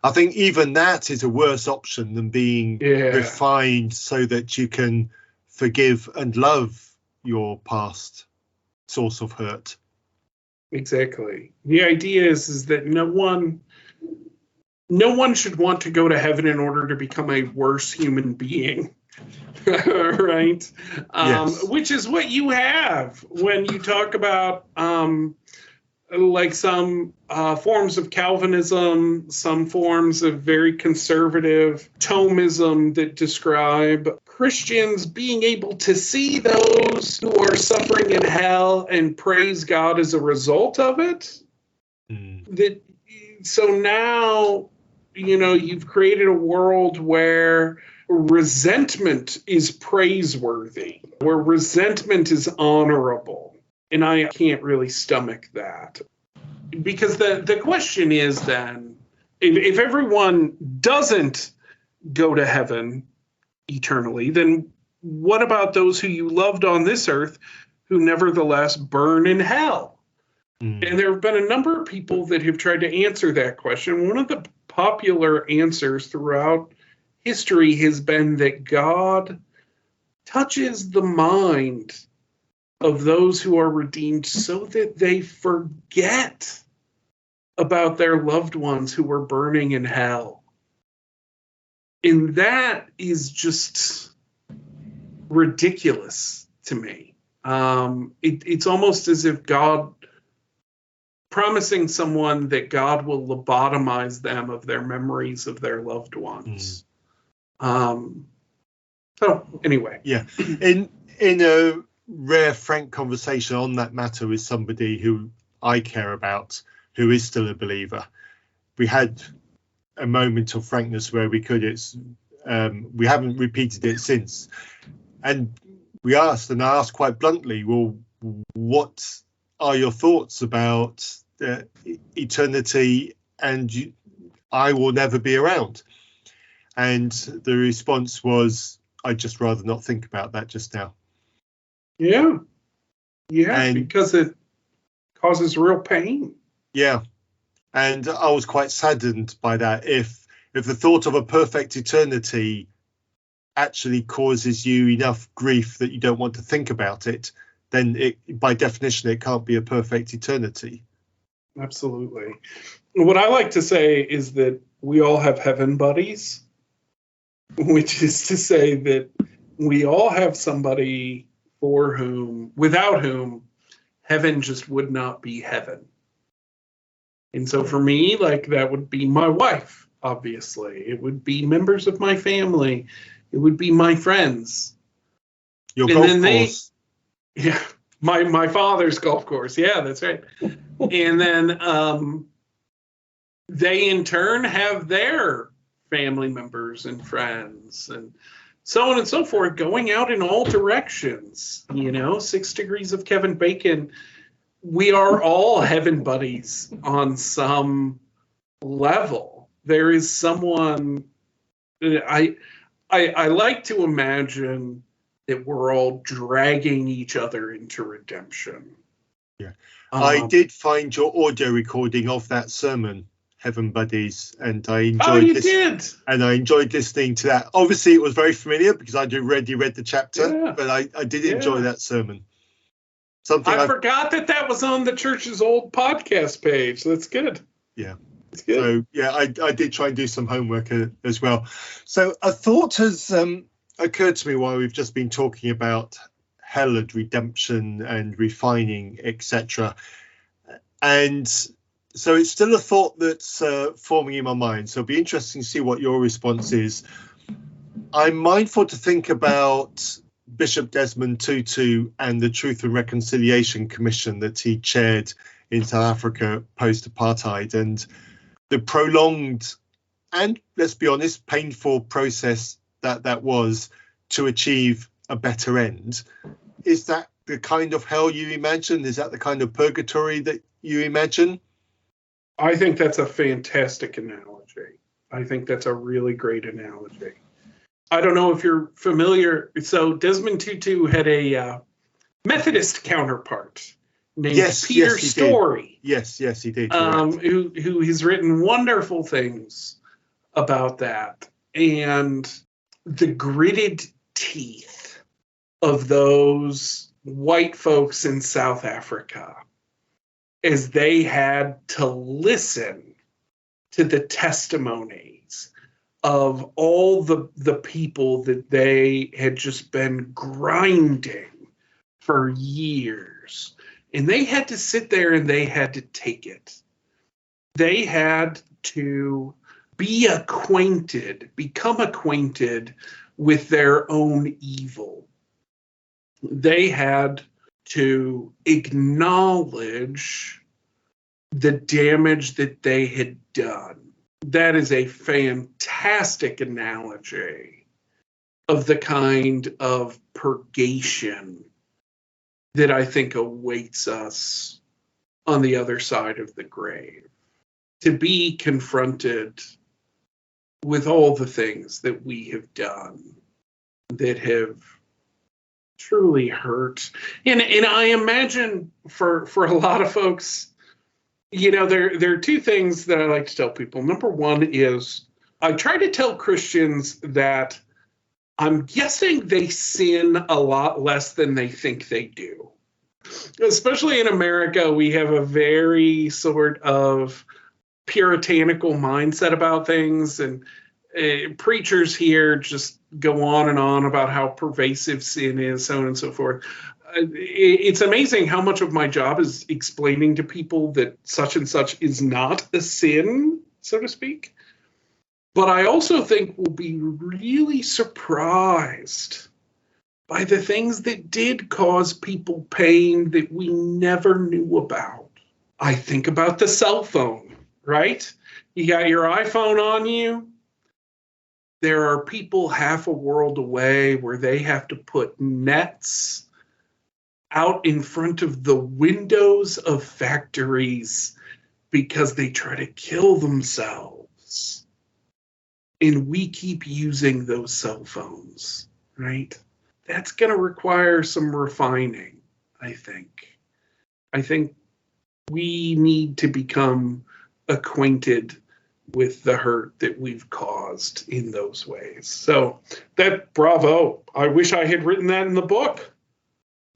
I think even that is a worse option than being refined so that you can forgive and love your past source of hurt. Exactly. The idea is that no one should want to go to heaven in order to become a worse human being. Right? Yes. Which is what you have when you talk about like some forms of Calvinism, some forms of very conservative Thomism that describe Christians being able to see those who are suffering in hell and praise God as a result of it. So now, you've created a world where resentment is praiseworthy, where resentment is honorable. And I can't really stomach that. Because the question is then, if everyone doesn't go to heaven eternally, then what about those who you loved on this earth who nevertheless burn in hell? And there have been a number of people that have tried to answer that question. One of the popular answers throughout history has been that God touches the mind of those who are redeemed so that they forget about their loved ones who were burning in hell. And that is just ridiculous to me. It's almost as if God promising someone that God will lobotomize them of their memories of their loved ones. So anyway. Yeah. in a rare, frank conversation on that matter with somebody who I care about, who is still a believer, we had a moment of frankness where we could. We haven't repeated it since, and we asked, and I asked quite bluntly, well, what are your thoughts about eternity and I will never be around? And the response was, I'd just rather not think about that just now. Yeah, And because it causes real pain. yeah, and I was quite saddened by that. If the thought of a perfect eternity actually causes you enough grief that you don't want to think about it, then by definition, it can't be a perfect eternity. Absolutely. What I like to say is that we all have heaven buddies, which is to say that we all have somebody without whom heaven just would not be heaven. And so for me, like, that would be my wife, obviously. It would be members of my family. It would be my friends. Your And golf then course. Yeah, my father's golf course. Yeah, that's right. And then they in turn have their family members and friends and so on and so forth, going out in all directions. 6 degrees of Kevin Bacon. We are all heaven buddies on some level. There is someone I like to imagine that we're all dragging each other into redemption. Yeah, I did find your audio recording of that sermon, Heaven Buddies, and I enjoyed and I enjoyed listening to that. Obviously, it was very familiar because I'd already read the chapter, but I did enjoy that sermon. I forgot that was on the church's old podcast page. That's good. Yeah. It's good. So, yeah, I did try and do some homework as well. So a thought has occurred to me while we've just been talking about hell and redemption and refining, etc. And so it's still a thought that's forming in my mind. So it'll be interesting to see what your response is. I'm mindful to think about Bishop Desmond Tutu and the Truth and Reconciliation Commission that he chaired in South Africa post-apartheid, and the prolonged and, let's be honest, painful process that was to achieve a better end. Is that the kind of hell you imagine? Is that the kind of purgatory that you imagine? I think that's a fantastic analogy. I think that's a really great analogy. I don't know if you're familiar. So Desmond Tutu had a Methodist counterpart named Peter Story. Yes, he did. Who has written wonderful things about that. And the gritted teeth of those white folks in South Africa as they had to listen to the testimonies of all the people that they had just been grinding for years. And they had to sit there and they had to take it. They had to become acquainted with their own evil. They had to acknowledge the damage that they had done. That is a fantastic analogy of the kind of purgation that I think awaits us on the other side of the grave. To be confronted with all the things that we have done that have truly hurt. And I imagine for a lot of folks, there are two things that I like to tell people. Number one is I try to tell Christians that I'm guessing they sin a lot less than they think they do. Especially in America, we have a very sort of puritanical mindset about things, and preachers here just go on and on about how pervasive sin is, so on and so forth. It's amazing how much of my job is explaining to people that such and such is not a sin, so to speak. But I also think we'll be really surprised by the things that did cause people pain that we never knew about. I think about the cell phone, right? You got your iPhone on you. There are people half a world away where they have to put nets out in front of the windows of factories because they try to kill themselves. And we keep using those cell phones, right? That's going to require some refining, I think. I think we need to become acquainted with the hurt that we've caused in those ways. So bravo. I wish I had written that in the book.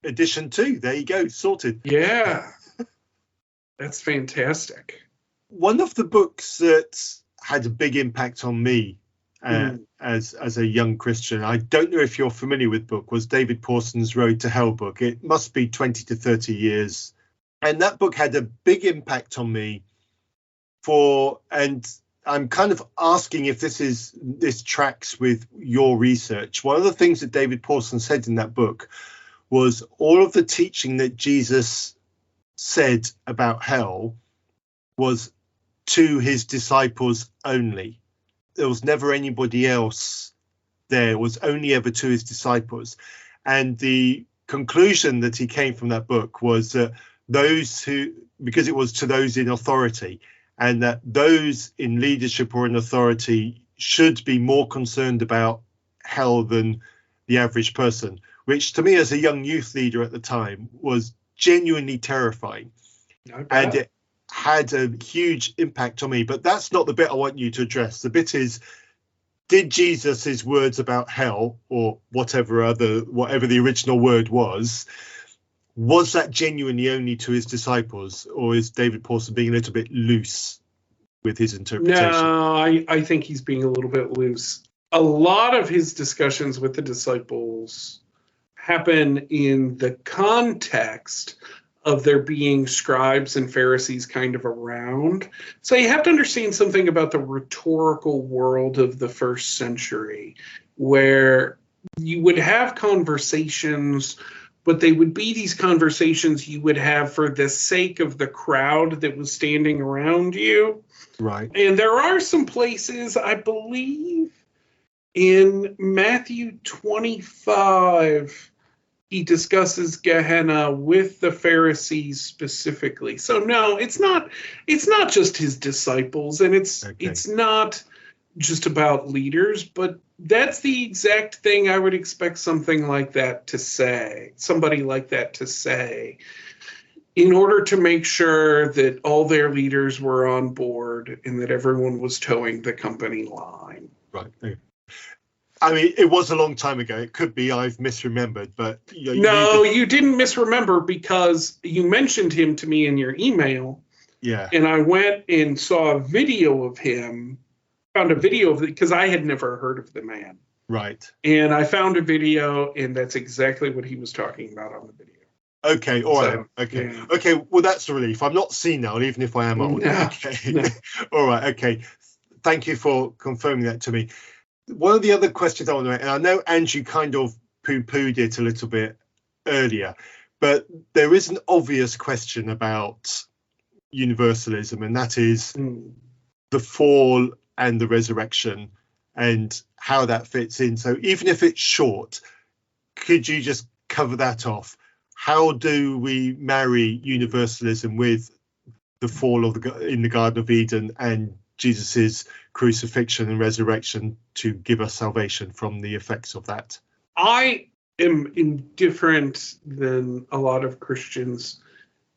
Edition 2, there you go, sorted. Yeah. That's fantastic. One of the books that had a big impact on me as a young Christian, I don't know if you're familiar with the book, was David Pawson's Road to Hell book. It must be 20 to 30 years. And that book had a big impact on me and I'm kind of asking if this tracks with your research. One of the things that David Pawson said in that book was all of the teaching that Jesus said about hell was to his disciples only. There was never anybody else there. It was only ever to his disciples. And the conclusion that he came from that book was that because it was to those in authority, and that those in leadership or in authority should be more concerned about hell than the average person, which to me as a young youth leader at the time was genuinely terrifying. And it had a huge impact on me. But that's not the bit I want you to address. The bit is, did Jesus's words about hell, or whatever the original word was that genuinely only to his disciples, or is David Pawson being a little bit loose with his interpretation? No, I think he's being a little bit loose. A lot of his discussions with the disciples happen in the context of there being scribes and Pharisees kind of around. So you have to understand something about the rhetorical world of the first century, where you would have conversations, but they would be these conversations you would have for the sake of the crowd that was standing around you. Right. And there are some places, I believe, in Matthew 25, he discusses Gehenna with the Pharisees specifically. So no, it's not just his disciples, and it's not just about leaders, but that's the exact thing I would expect somebody like that to say, in order to make sure that all their leaders were on board and that everyone was towing the company line. Right. I mean, it was a long time ago. It could be I've misremembered, but... You didn't misremember, because you mentioned him to me in your email. Yeah. And I went and saw a video of him, found a video of it, because I had never heard of the man. Right. And I found a video, and that's exactly what he was talking about on the video. Okay, all right. Okay. Yeah. Okay, well, that's a relief. I'm not senile, even if I am old. No, okay. no. All right, okay. Thank you for confirming that to me. One of the other questions I want to make, and I know Andrew kind of poo-pooed it a little bit earlier, but there is an obvious question about universalism, and that is the fall and the resurrection and how that fits in. So even if it's short, could you just cover that off? How do we marry universalism with the fall in the Garden of Eden and Jesus's crucifixion and resurrection to give us salvation from the effects of that? I am indifferent than a lot of Christians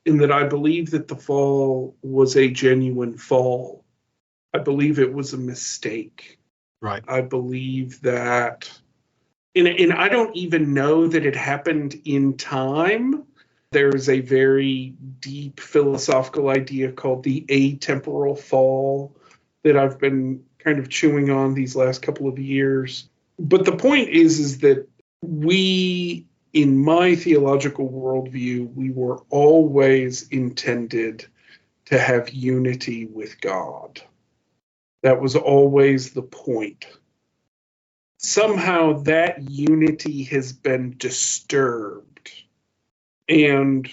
in that I believe that the fall was a genuine fall. I believe it was a mistake. Right. I believe that, and I don't even know that it happened in time. There's a very deep philosophical idea called the atemporal fall that I've been kind of chewing on these last couple of years. But the point is that we, in my theological worldview, we were always intended to have unity with God. That was always the point. somehow that unity has been disturbed, and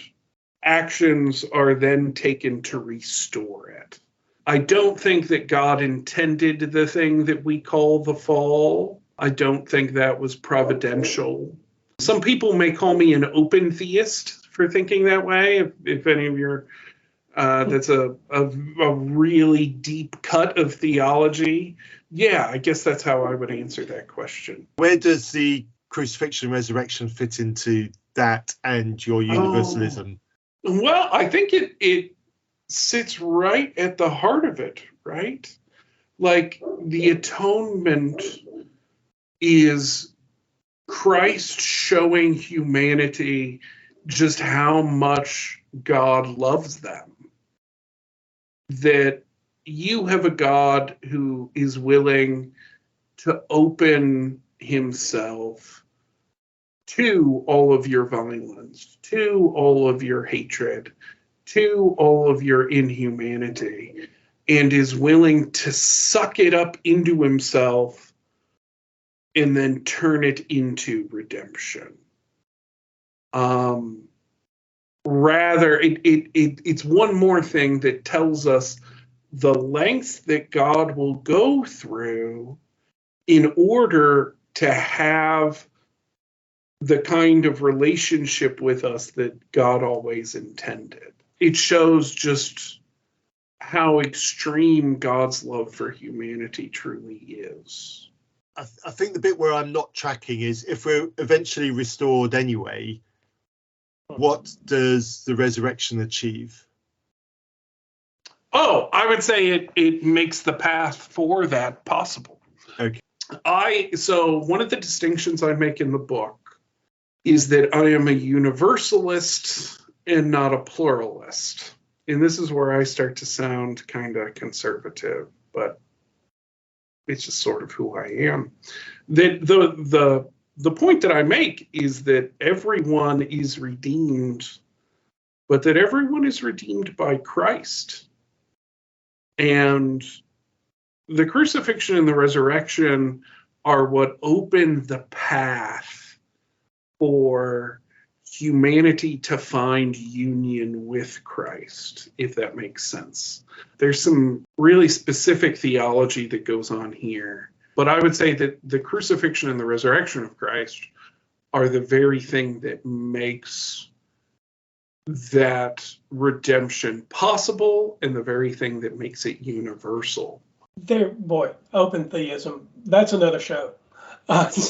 actions are then taken to restore it. I don't think that God intended the thing that we call the fall. I don't think that was providential. Some people may call me an open theist for thinking that way. If any of your, that's a really deep cut of theology. Yeah, I guess that's how I would answer that question. Where does the crucifixion and resurrection fit into that and your universalism? Well, I think it sits right at the heart of it, right? Like, the atonement is Christ showing humanity just how much God loves them. That you have a God who is willing to open himself to all of your violence, to all of your hatred, to all of your inhumanity, and is willing to suck it up into himself and then turn it into redemption. Rather, it's one more thing that tells us the lengths that God will go through in order to have the kind of relationship with us that God always intended. It shows just how extreme God's love for humanity truly is. I think the bit where I'm not tracking is, if we're eventually restored anyway, what does the resurrection achieve? Oh, I would say it makes the path for that possible. Okay. So one of the distinctions I make in the book is that I am a universalist and not a pluralist. And this is where I start to sound kind of conservative, but it's just sort of who I am. That the point that I make is that everyone is redeemed, but that everyone is redeemed by Christ. And the crucifixion and the resurrection are what open the path for humanity to find union with Christ, if that makes sense. There's some really specific theology that goes on here, but I would say that the crucifixion and the resurrection of Christ are the very thing that makes that redemption possible, and the very thing that makes it universal. Open theism, that's another show.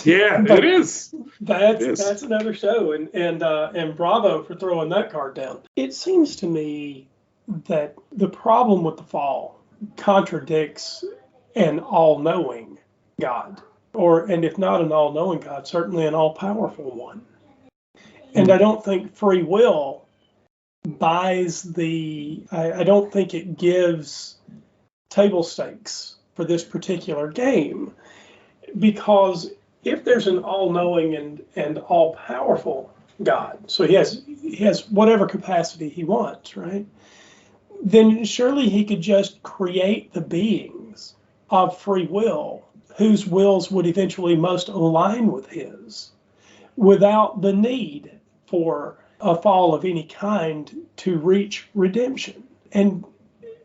Yeah, it is. That's another show, and bravo for throwing that card down. It seems to me that the problem with the fall contradicts an all-knowing God, and if not an all-knowing God, certainly an all-powerful one. And I don't think free will buys I don't think it gives table stakes for this particular game. Because if there's an all-knowing and all-powerful God, so he has whatever capacity he wants, right? Then surely he could just create the beings of free will whose wills would eventually most align with his, without the need for a fall of any kind to reach redemption. And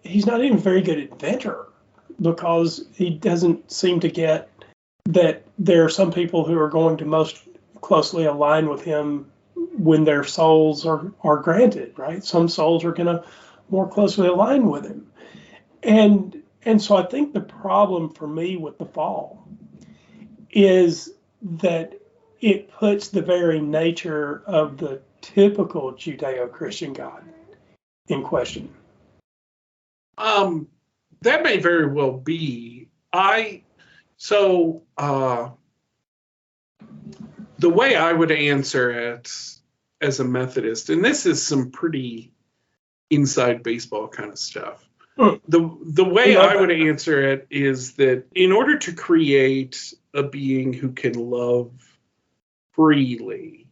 he's not even a very good inventor, because he doesn't seem to get that there are some people who are going to most closely align with him when their souls are granted, right? Some souls are going to more closely align with him. And so I think the problem for me with the fall is that it puts the very nature of the typical Judeo-Christian God in question. That may very well be. The way I would answer it as a Methodist, and this is some pretty inside baseball kind of stuff. The way I would answer it is that in order to create a being who can love freely,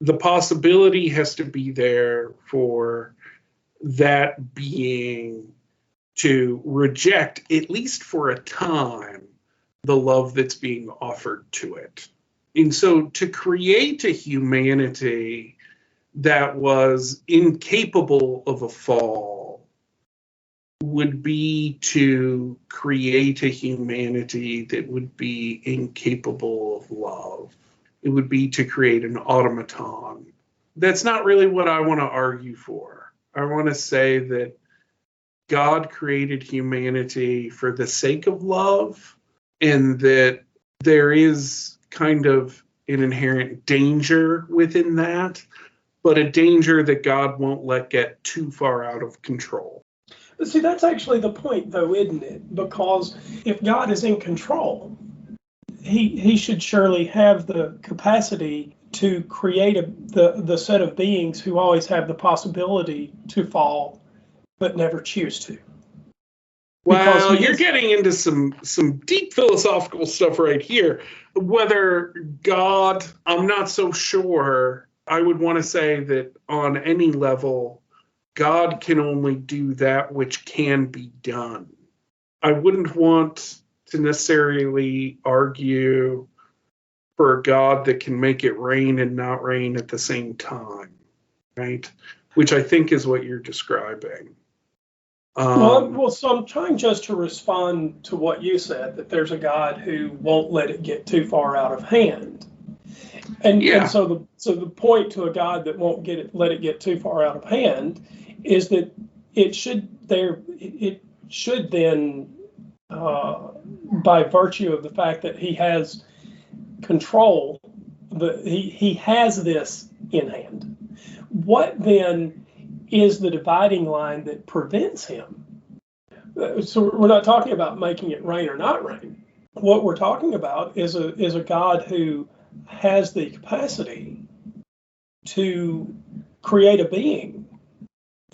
the possibility has to be there for that being to reject, at least for a time, the love that's being offered to it. And so to create a humanity that was incapable of a fall would be to create a humanity that would be incapable of love. It would be to create an automaton. That's not really what I want to argue for. I want to say that God created humanity for the sake of love, and that there is kind of an inherent danger within that, but a danger that God won't let get too far out of control. See, that's actually the point, though, isn't it? Because if God is in control, he should surely have the capacity to create the set of beings who always have the possibility to fall, but never choose to. Well, you're getting into some deep philosophical stuff right here. Whether God, I'm not so sure. I would want to say that on any level, God can only do that which can be done. I wouldn't want to necessarily argue for a God that can make it rain and not rain at the same time, right? Which I think is what you're describing. So I'm trying just to respond to what you said, that there's a God who won't let it get too far out of hand. And so the point to a God that won't let it get too far out of hand is that it should then, by virtue of the fact that he has control, he has this in hand. What then is the dividing line that prevents him? So we're not talking about making it rain or not rain. What we're talking about is a God who has the capacity to create a being.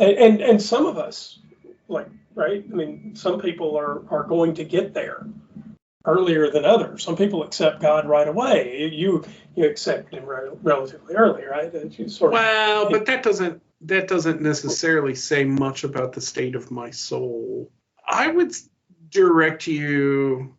And some of us, right? I mean, some people are going to get there earlier than others. Some people accept God right away. You accept him relatively early, right? But that doesn't necessarily say much about the state of my soul. I would direct you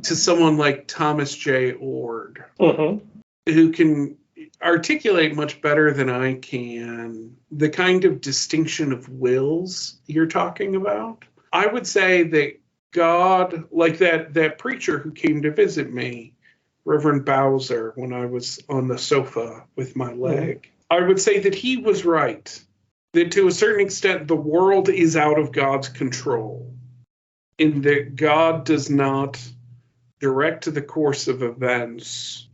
to someone like Thomas J. Ord, who can articulate much better than I can the kind of distinction of wills you're talking about. I would say that God, like that preacher who came to visit me, Reverend Bowser, when I was on the sofa with my leg, I would say that he was right, that to a certain extent the world is out of God's control, in that God does not direct the course of events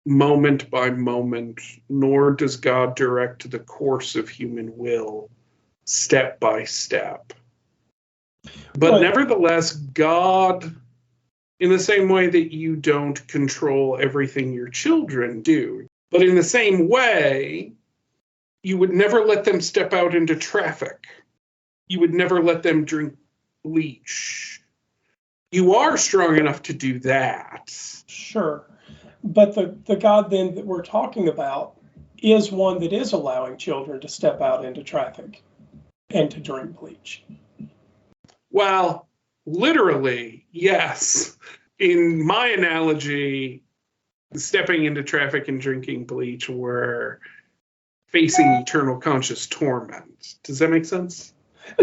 moment by moment, nor does God direct the course of human will step by step. But nevertheless, God, in the same way that you don't control everything your children do, but in the same way, you would never let them step out into traffic. You would never let them drink bleach. You are strong enough to do that. Sure. But the God then that we're talking about is one that is allowing children to step out into traffic and to drink bleach. Well, literally, yes. In my analogy, stepping into traffic and drinking bleach were facing eternal conscious torment. Does that make sense?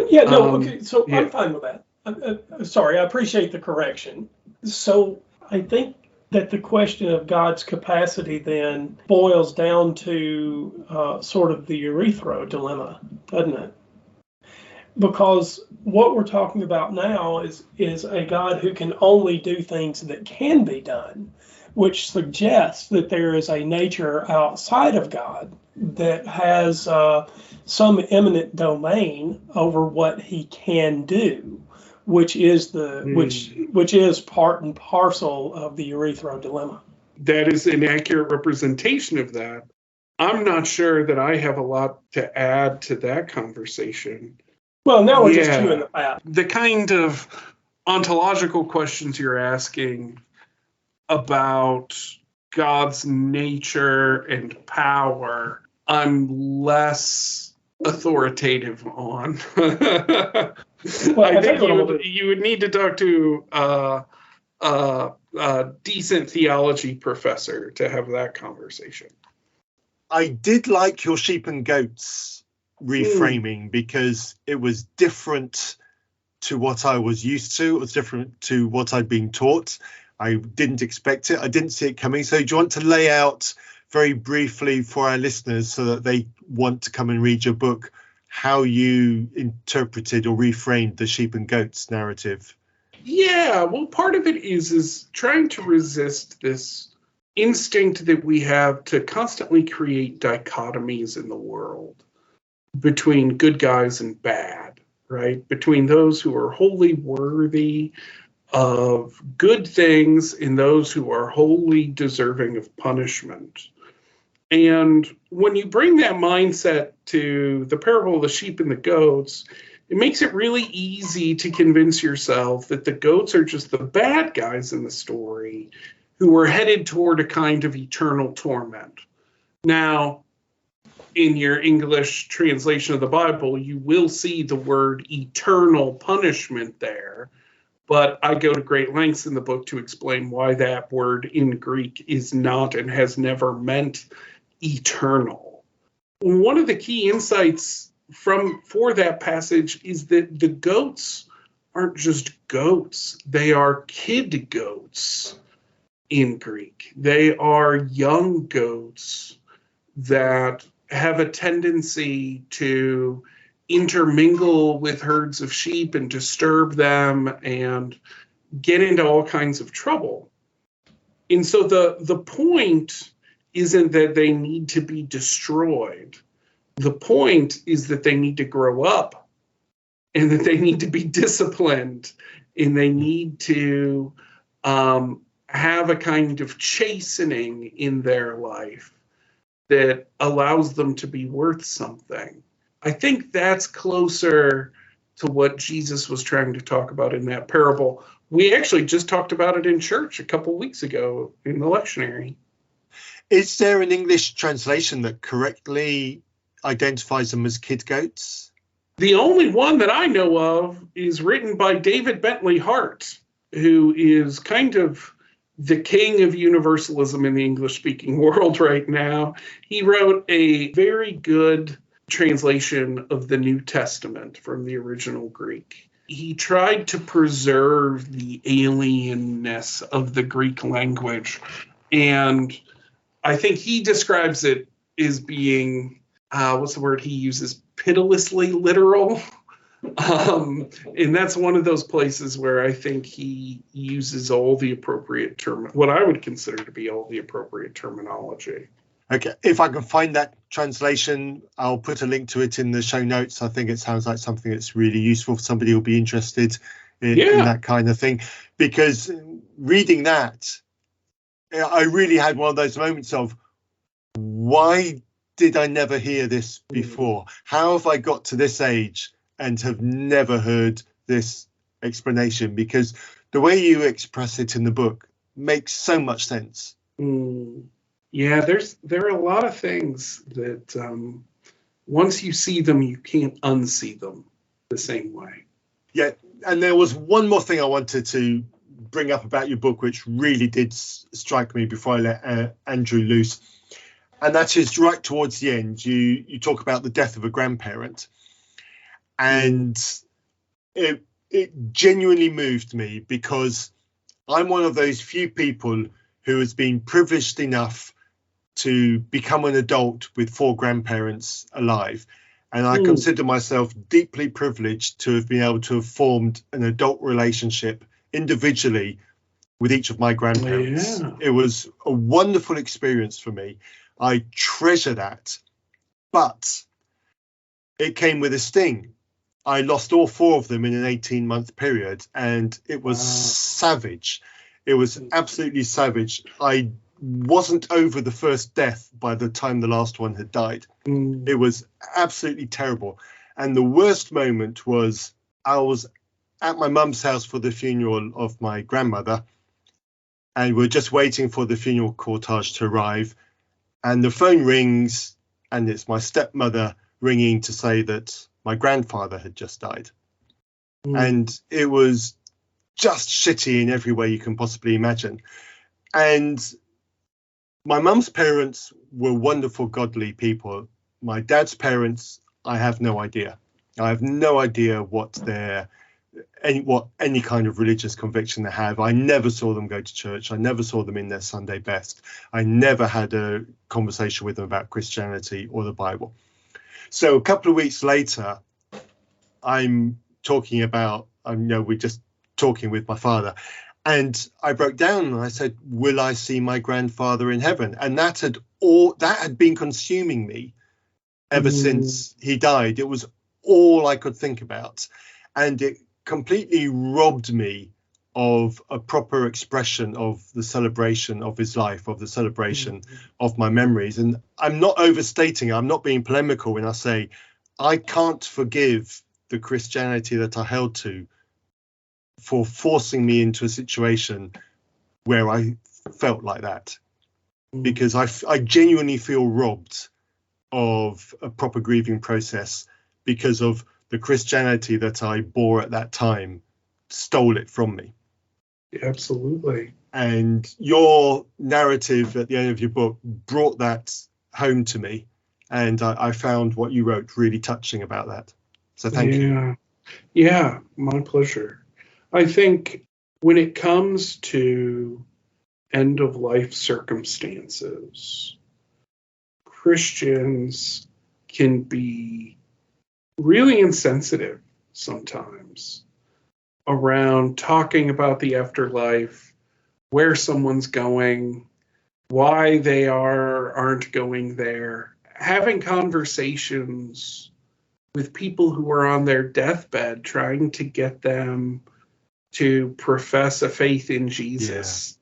Yeah, no, okay, so yeah. I'm fine with that. Sorry, I appreciate the correction. So I think that the question of God's capacity then boils down to sort of the urethro dilemma, doesn't it? Because what we're talking about now is a God who can only do things that can be done, which suggests that there is a nature outside of God that has some eminent domain over what he can do, which is which is part and parcel of the urethro dilemma. That is an accurate representation of that. I'm not sure that I have a lot to add to that conversation. Well, now we're just chewing the fat. The kind of ontological questions you're asking about God's nature and power, I'm less authoritative on. I think you would need to talk to a decent theology professor to have that conversation. I did like your sheep and goats reframing because it was different to what I was used to. It was different to what I'd been taught. I didn't expect it. I didn't see it coming. So do you want to lay out very briefly for our listeners so that they want to come and read your book, how you interpreted or reframed the sheep and goats narrative? Yeah, well, part of it is trying to resist this instinct that we have to constantly create dichotomies in the world between good guys and bad, right? Between those who are wholly worthy of good things and those who are wholly deserving of punishment. And when you bring that mindset to the parable of the sheep and the goats, it makes it really easy to convince yourself that the goats are just the bad guys in the story who are headed toward a kind of eternal torment. Now, in your English translation of the Bible, you will see the word eternal punishment there, but I go to great lengths in the book to explain why that word in Greek is not and has never meant eternal. One of the key insights for that passage is that the goats aren't just goats, they are kid goats in Greek. They are young goats that have a tendency to intermingle with herds of sheep and disturb them and get into all kinds of trouble. And so the point isn't that they need to be destroyed. The point is that they need to grow up and that they need to be disciplined and they need to have a kind of chastening in their life that allows them to be worth something. I think that's closer to what Jesus was trying to talk about in that parable. We actually just talked about it in church a couple weeks ago in the lectionary. Is there an English translation that correctly identifies them as kid goats? The only one that I know of is written by David Bentley Hart, who is kind of the king of universalism in the English-speaking world right now. He wrote a very good translation of the New Testament from the original Greek. He tried to preserve the alienness of the Greek language, and I think he describes it as being, what's the word he uses, pitilessly literal. And that's one of those places where I think he uses all the appropriate what I would consider to be all the appropriate terminology. Okay, if I can find that translation, I'll put a link to it in the show notes. I think it sounds like something that's really useful for somebody who'll be interested in that kind of thing. Because reading that, I really had one of those moments of, why did I never hear this before? How have I got to this age and have never heard this explanation? Because the way you express it in the book makes so much sense. Yeah, there are a lot of things that once you see them, you can't unsee them the same way. Yeah, and there was one more thing I wanted to bring up about your book, which really did strike me before I let Andrew loose. And that is right towards the end, you talk about the death of a grandparent. And it genuinely moved me because I'm one of those few people who has been privileged enough to become an adult with 4 grandparents alive. And I consider myself deeply privileged to have been able to have formed an adult relationship individually with each of my grandparents. Yeah. It was a wonderful experience for me. I treasure that. But it came with a sting. I lost all 4 of them in an 18-month period, and it was savage. It was absolutely savage. I wasn't over the first death by the time the last one had died. It was absolutely terrible. And the worst moment was I was at my mum's house for the funeral of my grandmother, and we're just waiting for the funeral cortege to arrive. And the phone rings, and it's my stepmother ringing to say that my grandfather had just died. And it was just shitty in every way you can possibly imagine. And my mum's parents were wonderful, godly people. My dad's parents, I have no idea. I have no idea what any kind of religious conviction they have. I never saw them go to church. I never saw them in their Sunday best. I never had a conversation with them about Christianity or the Bible. So a couple of weeks later, we're just talking with my father, and I broke down and I said, "Will I see my grandfather in heaven?" And that had been consuming me ever since he died. It was all I could think about, and it completely robbed me of a proper expression of the celebration of his life, of the celebration of my memories. And I'm not overstating, I'm not being polemical when I say I can't forgive the Christianity that I held to for forcing me into a situation where I felt like that, because I genuinely feel robbed of a proper grieving process because of the Christianity that I bore at that time stole it from me. Absolutely. And your narrative at the end of your book brought that home to me, and I found what you wrote really touching about that. So thank you. Yeah, my pleasure. I think when it comes to end-of-life circumstances, Christians can be really insensitive sometimes around talking about the afterlife, where someone's going, why they aren't going there. Having conversations with people who are on their deathbed, trying to get them to profess a faith in Jesus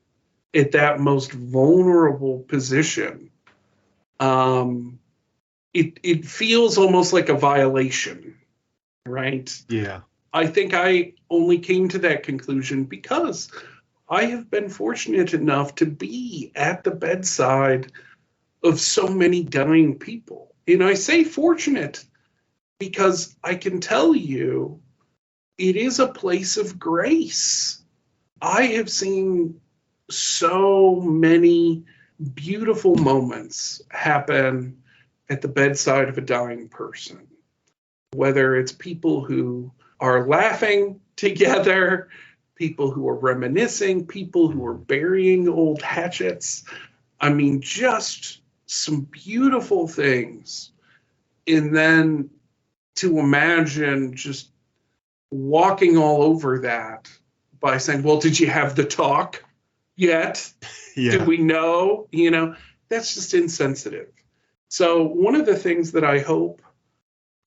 at that most vulnerable position. It feels almost like a violation, right? Yeah. I think I only came to that conclusion because I have been fortunate enough to be at the bedside of so many dying people. And I say fortunate because I can tell you it is a place of grace. I have seen so many beautiful moments happen at the bedside of a dying person, whether it's people who are laughing together, people who are reminiscing, people who are burying old hatchets. I mean, just some beautiful things. And then to imagine just walking all over that by saying, well, did you have the talk yet? Yeah. Do we know? That's just insensitive. So one of the things that I hope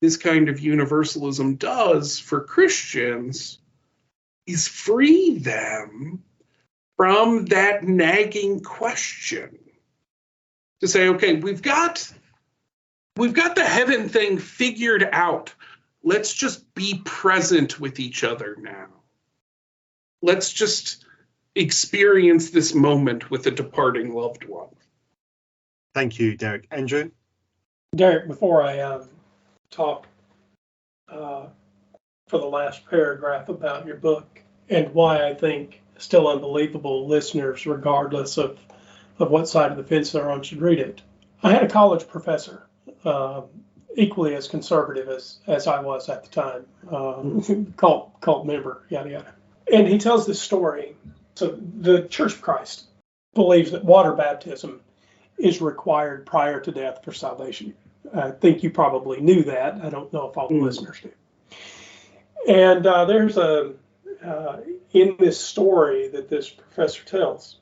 this kind of universalism does for Christians is free them from that nagging question to say, okay, we've got the heaven thing figured out. Let's just be present with each other now. Let's just experience this moment with a departing loved one. Thank you, Derek. Andrew? Derek, before I talk for the last paragraph about your book and why I think Still Unbelievable listeners, regardless of what side of the fence they're on, should read it. I had a college professor, equally as conservative as I was at the time, cult member, yada, yada. And he tells this story. So the Church of Christ believes that water baptism is required prior to death for salvation. I think you probably knew that. I don't know if all the listeners do. And there's in this story that this professor tells,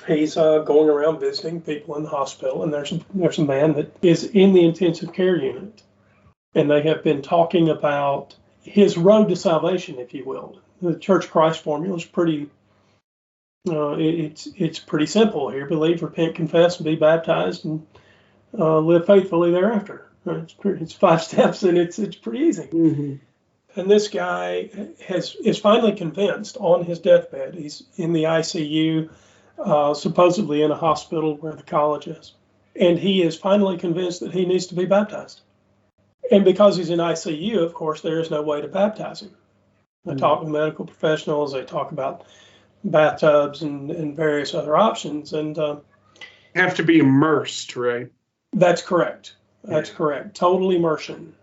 he's going around visiting people in the hospital, and there's a man that is in the intensive care unit, and they have been talking about his road to salvation, if you will. The Church of Christ formula is pretty. It's pretty simple here: believe, repent, confess, and be baptized, and live faithfully thereafter. It's 5 steps, and it's pretty easy. Mm-hmm. And this guy is finally convinced on his deathbed. He's in the ICU, supposedly in a hospital where the college is. And he is finally convinced that he needs to be baptized. And because he's in ICU, of course, there is no way to baptize him. I talk to medical professionals. They talk about bathtubs and various other options. And Have to be immersed, right? that's correct. That's correct. Total immersion.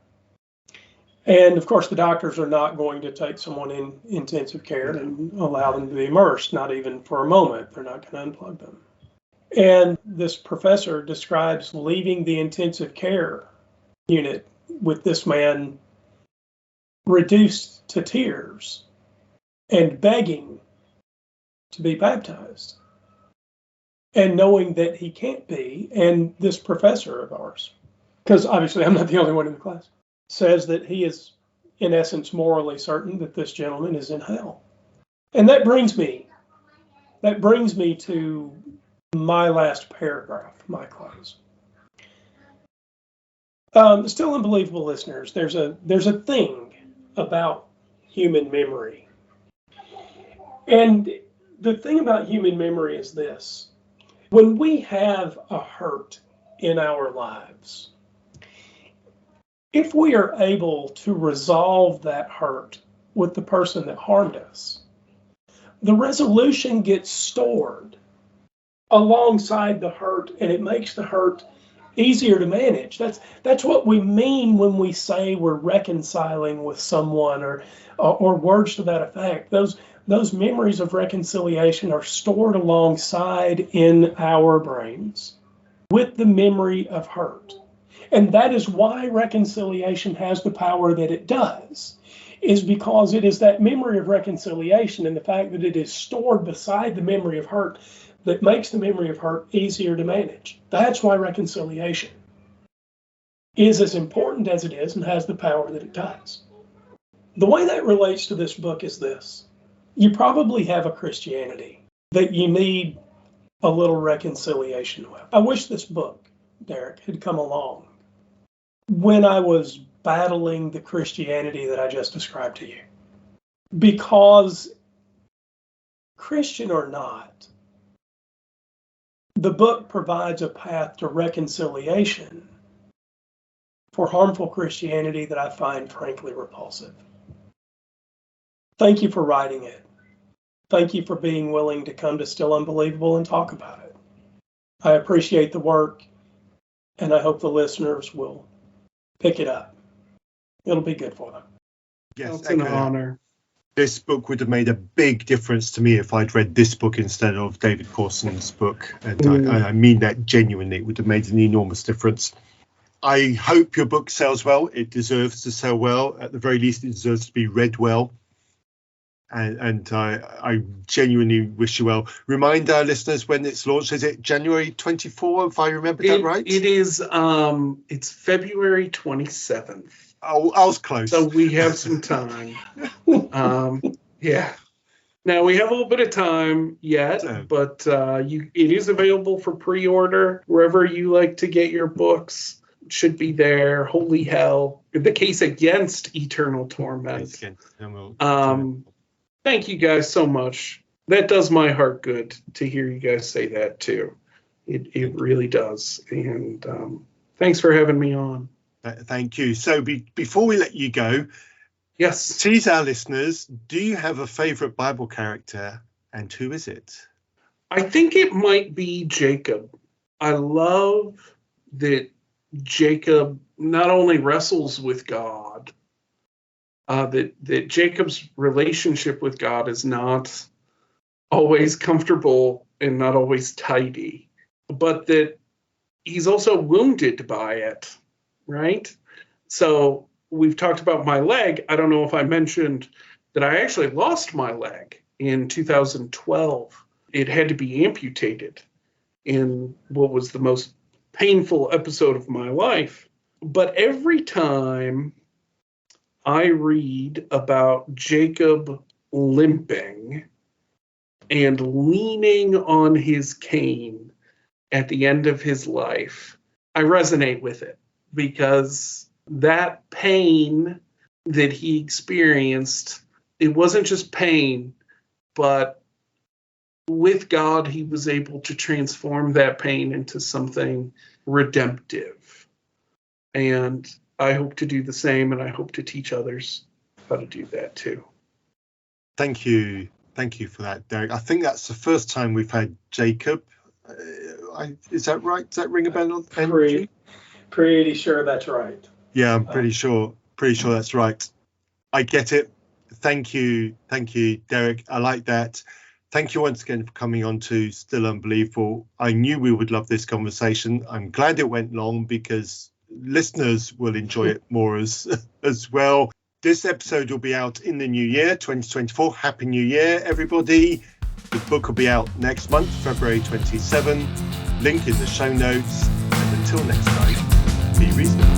And of course, the doctors are not going to take someone in intensive care and allow them to be immersed, not even for a moment. They're not going to unplug them. And this professor describes leaving the intensive care unit with this man reduced to tears and begging to be baptized, and knowing that he can't be. And this professor of ours, because obviously I'm not the only one in the class, says that he is, in essence, morally certain that this gentleman is in hell. And that brings me to my last paragraph, my close. Still unbelievable, listeners. There's a thing about human memory. And the thing about human memory is this. When we have a hurt in our lives, if we are able to resolve that hurt with the person that harmed us, the resolution gets stored alongside the hurt, and it makes the hurt easier to manage. That's what we mean when we say we're reconciling with someone, or words to that effect. Those memories of reconciliation are stored alongside in our brains with the memory of hurt. And that is why reconciliation has the power that it does, is because it is that memory of reconciliation and the fact that it is stored beside the memory of hurt that makes the memory of hurt easier to manage. That's why reconciliation is as important as it is and has the power that it does. The way that relates to this book is this. You probably have a Christianity that you need a little reconciliation with. I wish this book, Derek, had come along when I was battling the Christianity that I just described to you. Because, Christian or not, the book provides a path to reconciliation for harmful Christianity that I find frankly repulsive. Thank you for writing it. Thank you for being willing to come to Still Unbelievable and talk about it. I appreciate the work, and I hope the listeners will pick it up. It'll be good for them. Yes, it's an honor. This book would have made a big difference to me if I'd read this book instead of David Corson's book. And I mean that genuinely. It would have made an enormous difference. I hope your book sells well. It deserves to sell well. At the very least, it deserves to be read well. And I genuinely wish you well. Remind our listeners when it's launched. Is it January 24, if I remember that right? It is. It's February 27th. Oh, I was close. So we have some time. Yeah. Now we have a little bit of time yet, but it is available for pre-order wherever you like to get your books. It should be there. Holy hell! The Case Against Eternal Torment. Thank you guys so much. That does my heart good to hear you guys say that too. It really does. And thanks for having me on. Thank you. So before we let you go, yes, tease our listeners, do you have a favorite Bible character, and who is it? I think it might be Jacob. I love that Jacob not only wrestles with God, that Jacob's relationship with God is not always comfortable and not always tidy, but that he's also wounded by it, right? So we've talked about my leg. I don't know if I mentioned that I actually lost my leg in 2012. It had to be amputated in what was the most painful episode of my life. But every time I read about Jacob limping and leaning on his cane at the end of his life, I resonate with it, because that pain that he experienced, it wasn't just pain, but with God, he was able to transform that pain into something redemptive. And I hope to do the same, and I hope to teach others how to do that too. Thank you for that, Derek. I think that's the first time we've had Jacob. Is that right? Does that ring a bell? Pretty sure that's right. Yeah, I'm pretty sure that's right. I get it. Thank you, Derek. I like that. Thank you once again for coming on to Still Unbelievable. I knew we would love this conversation. I'm glad it went long because listeners will enjoy it more as well. This episode will be out in the new year, 2024. Happy New Year, everybody. The book will be out next month, February 27. Link in the show notes. And until next time, be reasonable.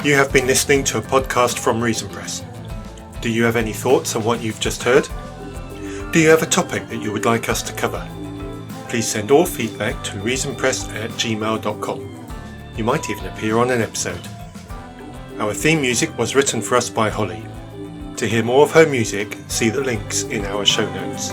You have been listening to a podcast from Reason Press. Do you have any thoughts on what you've just heard? Do you have a topic that you would like us to cover? Please send all feedback to reasonpress@gmail.com. You might even appear on an episode. Our theme music was written for us by Holly. To hear more of her music, see the links in our show notes.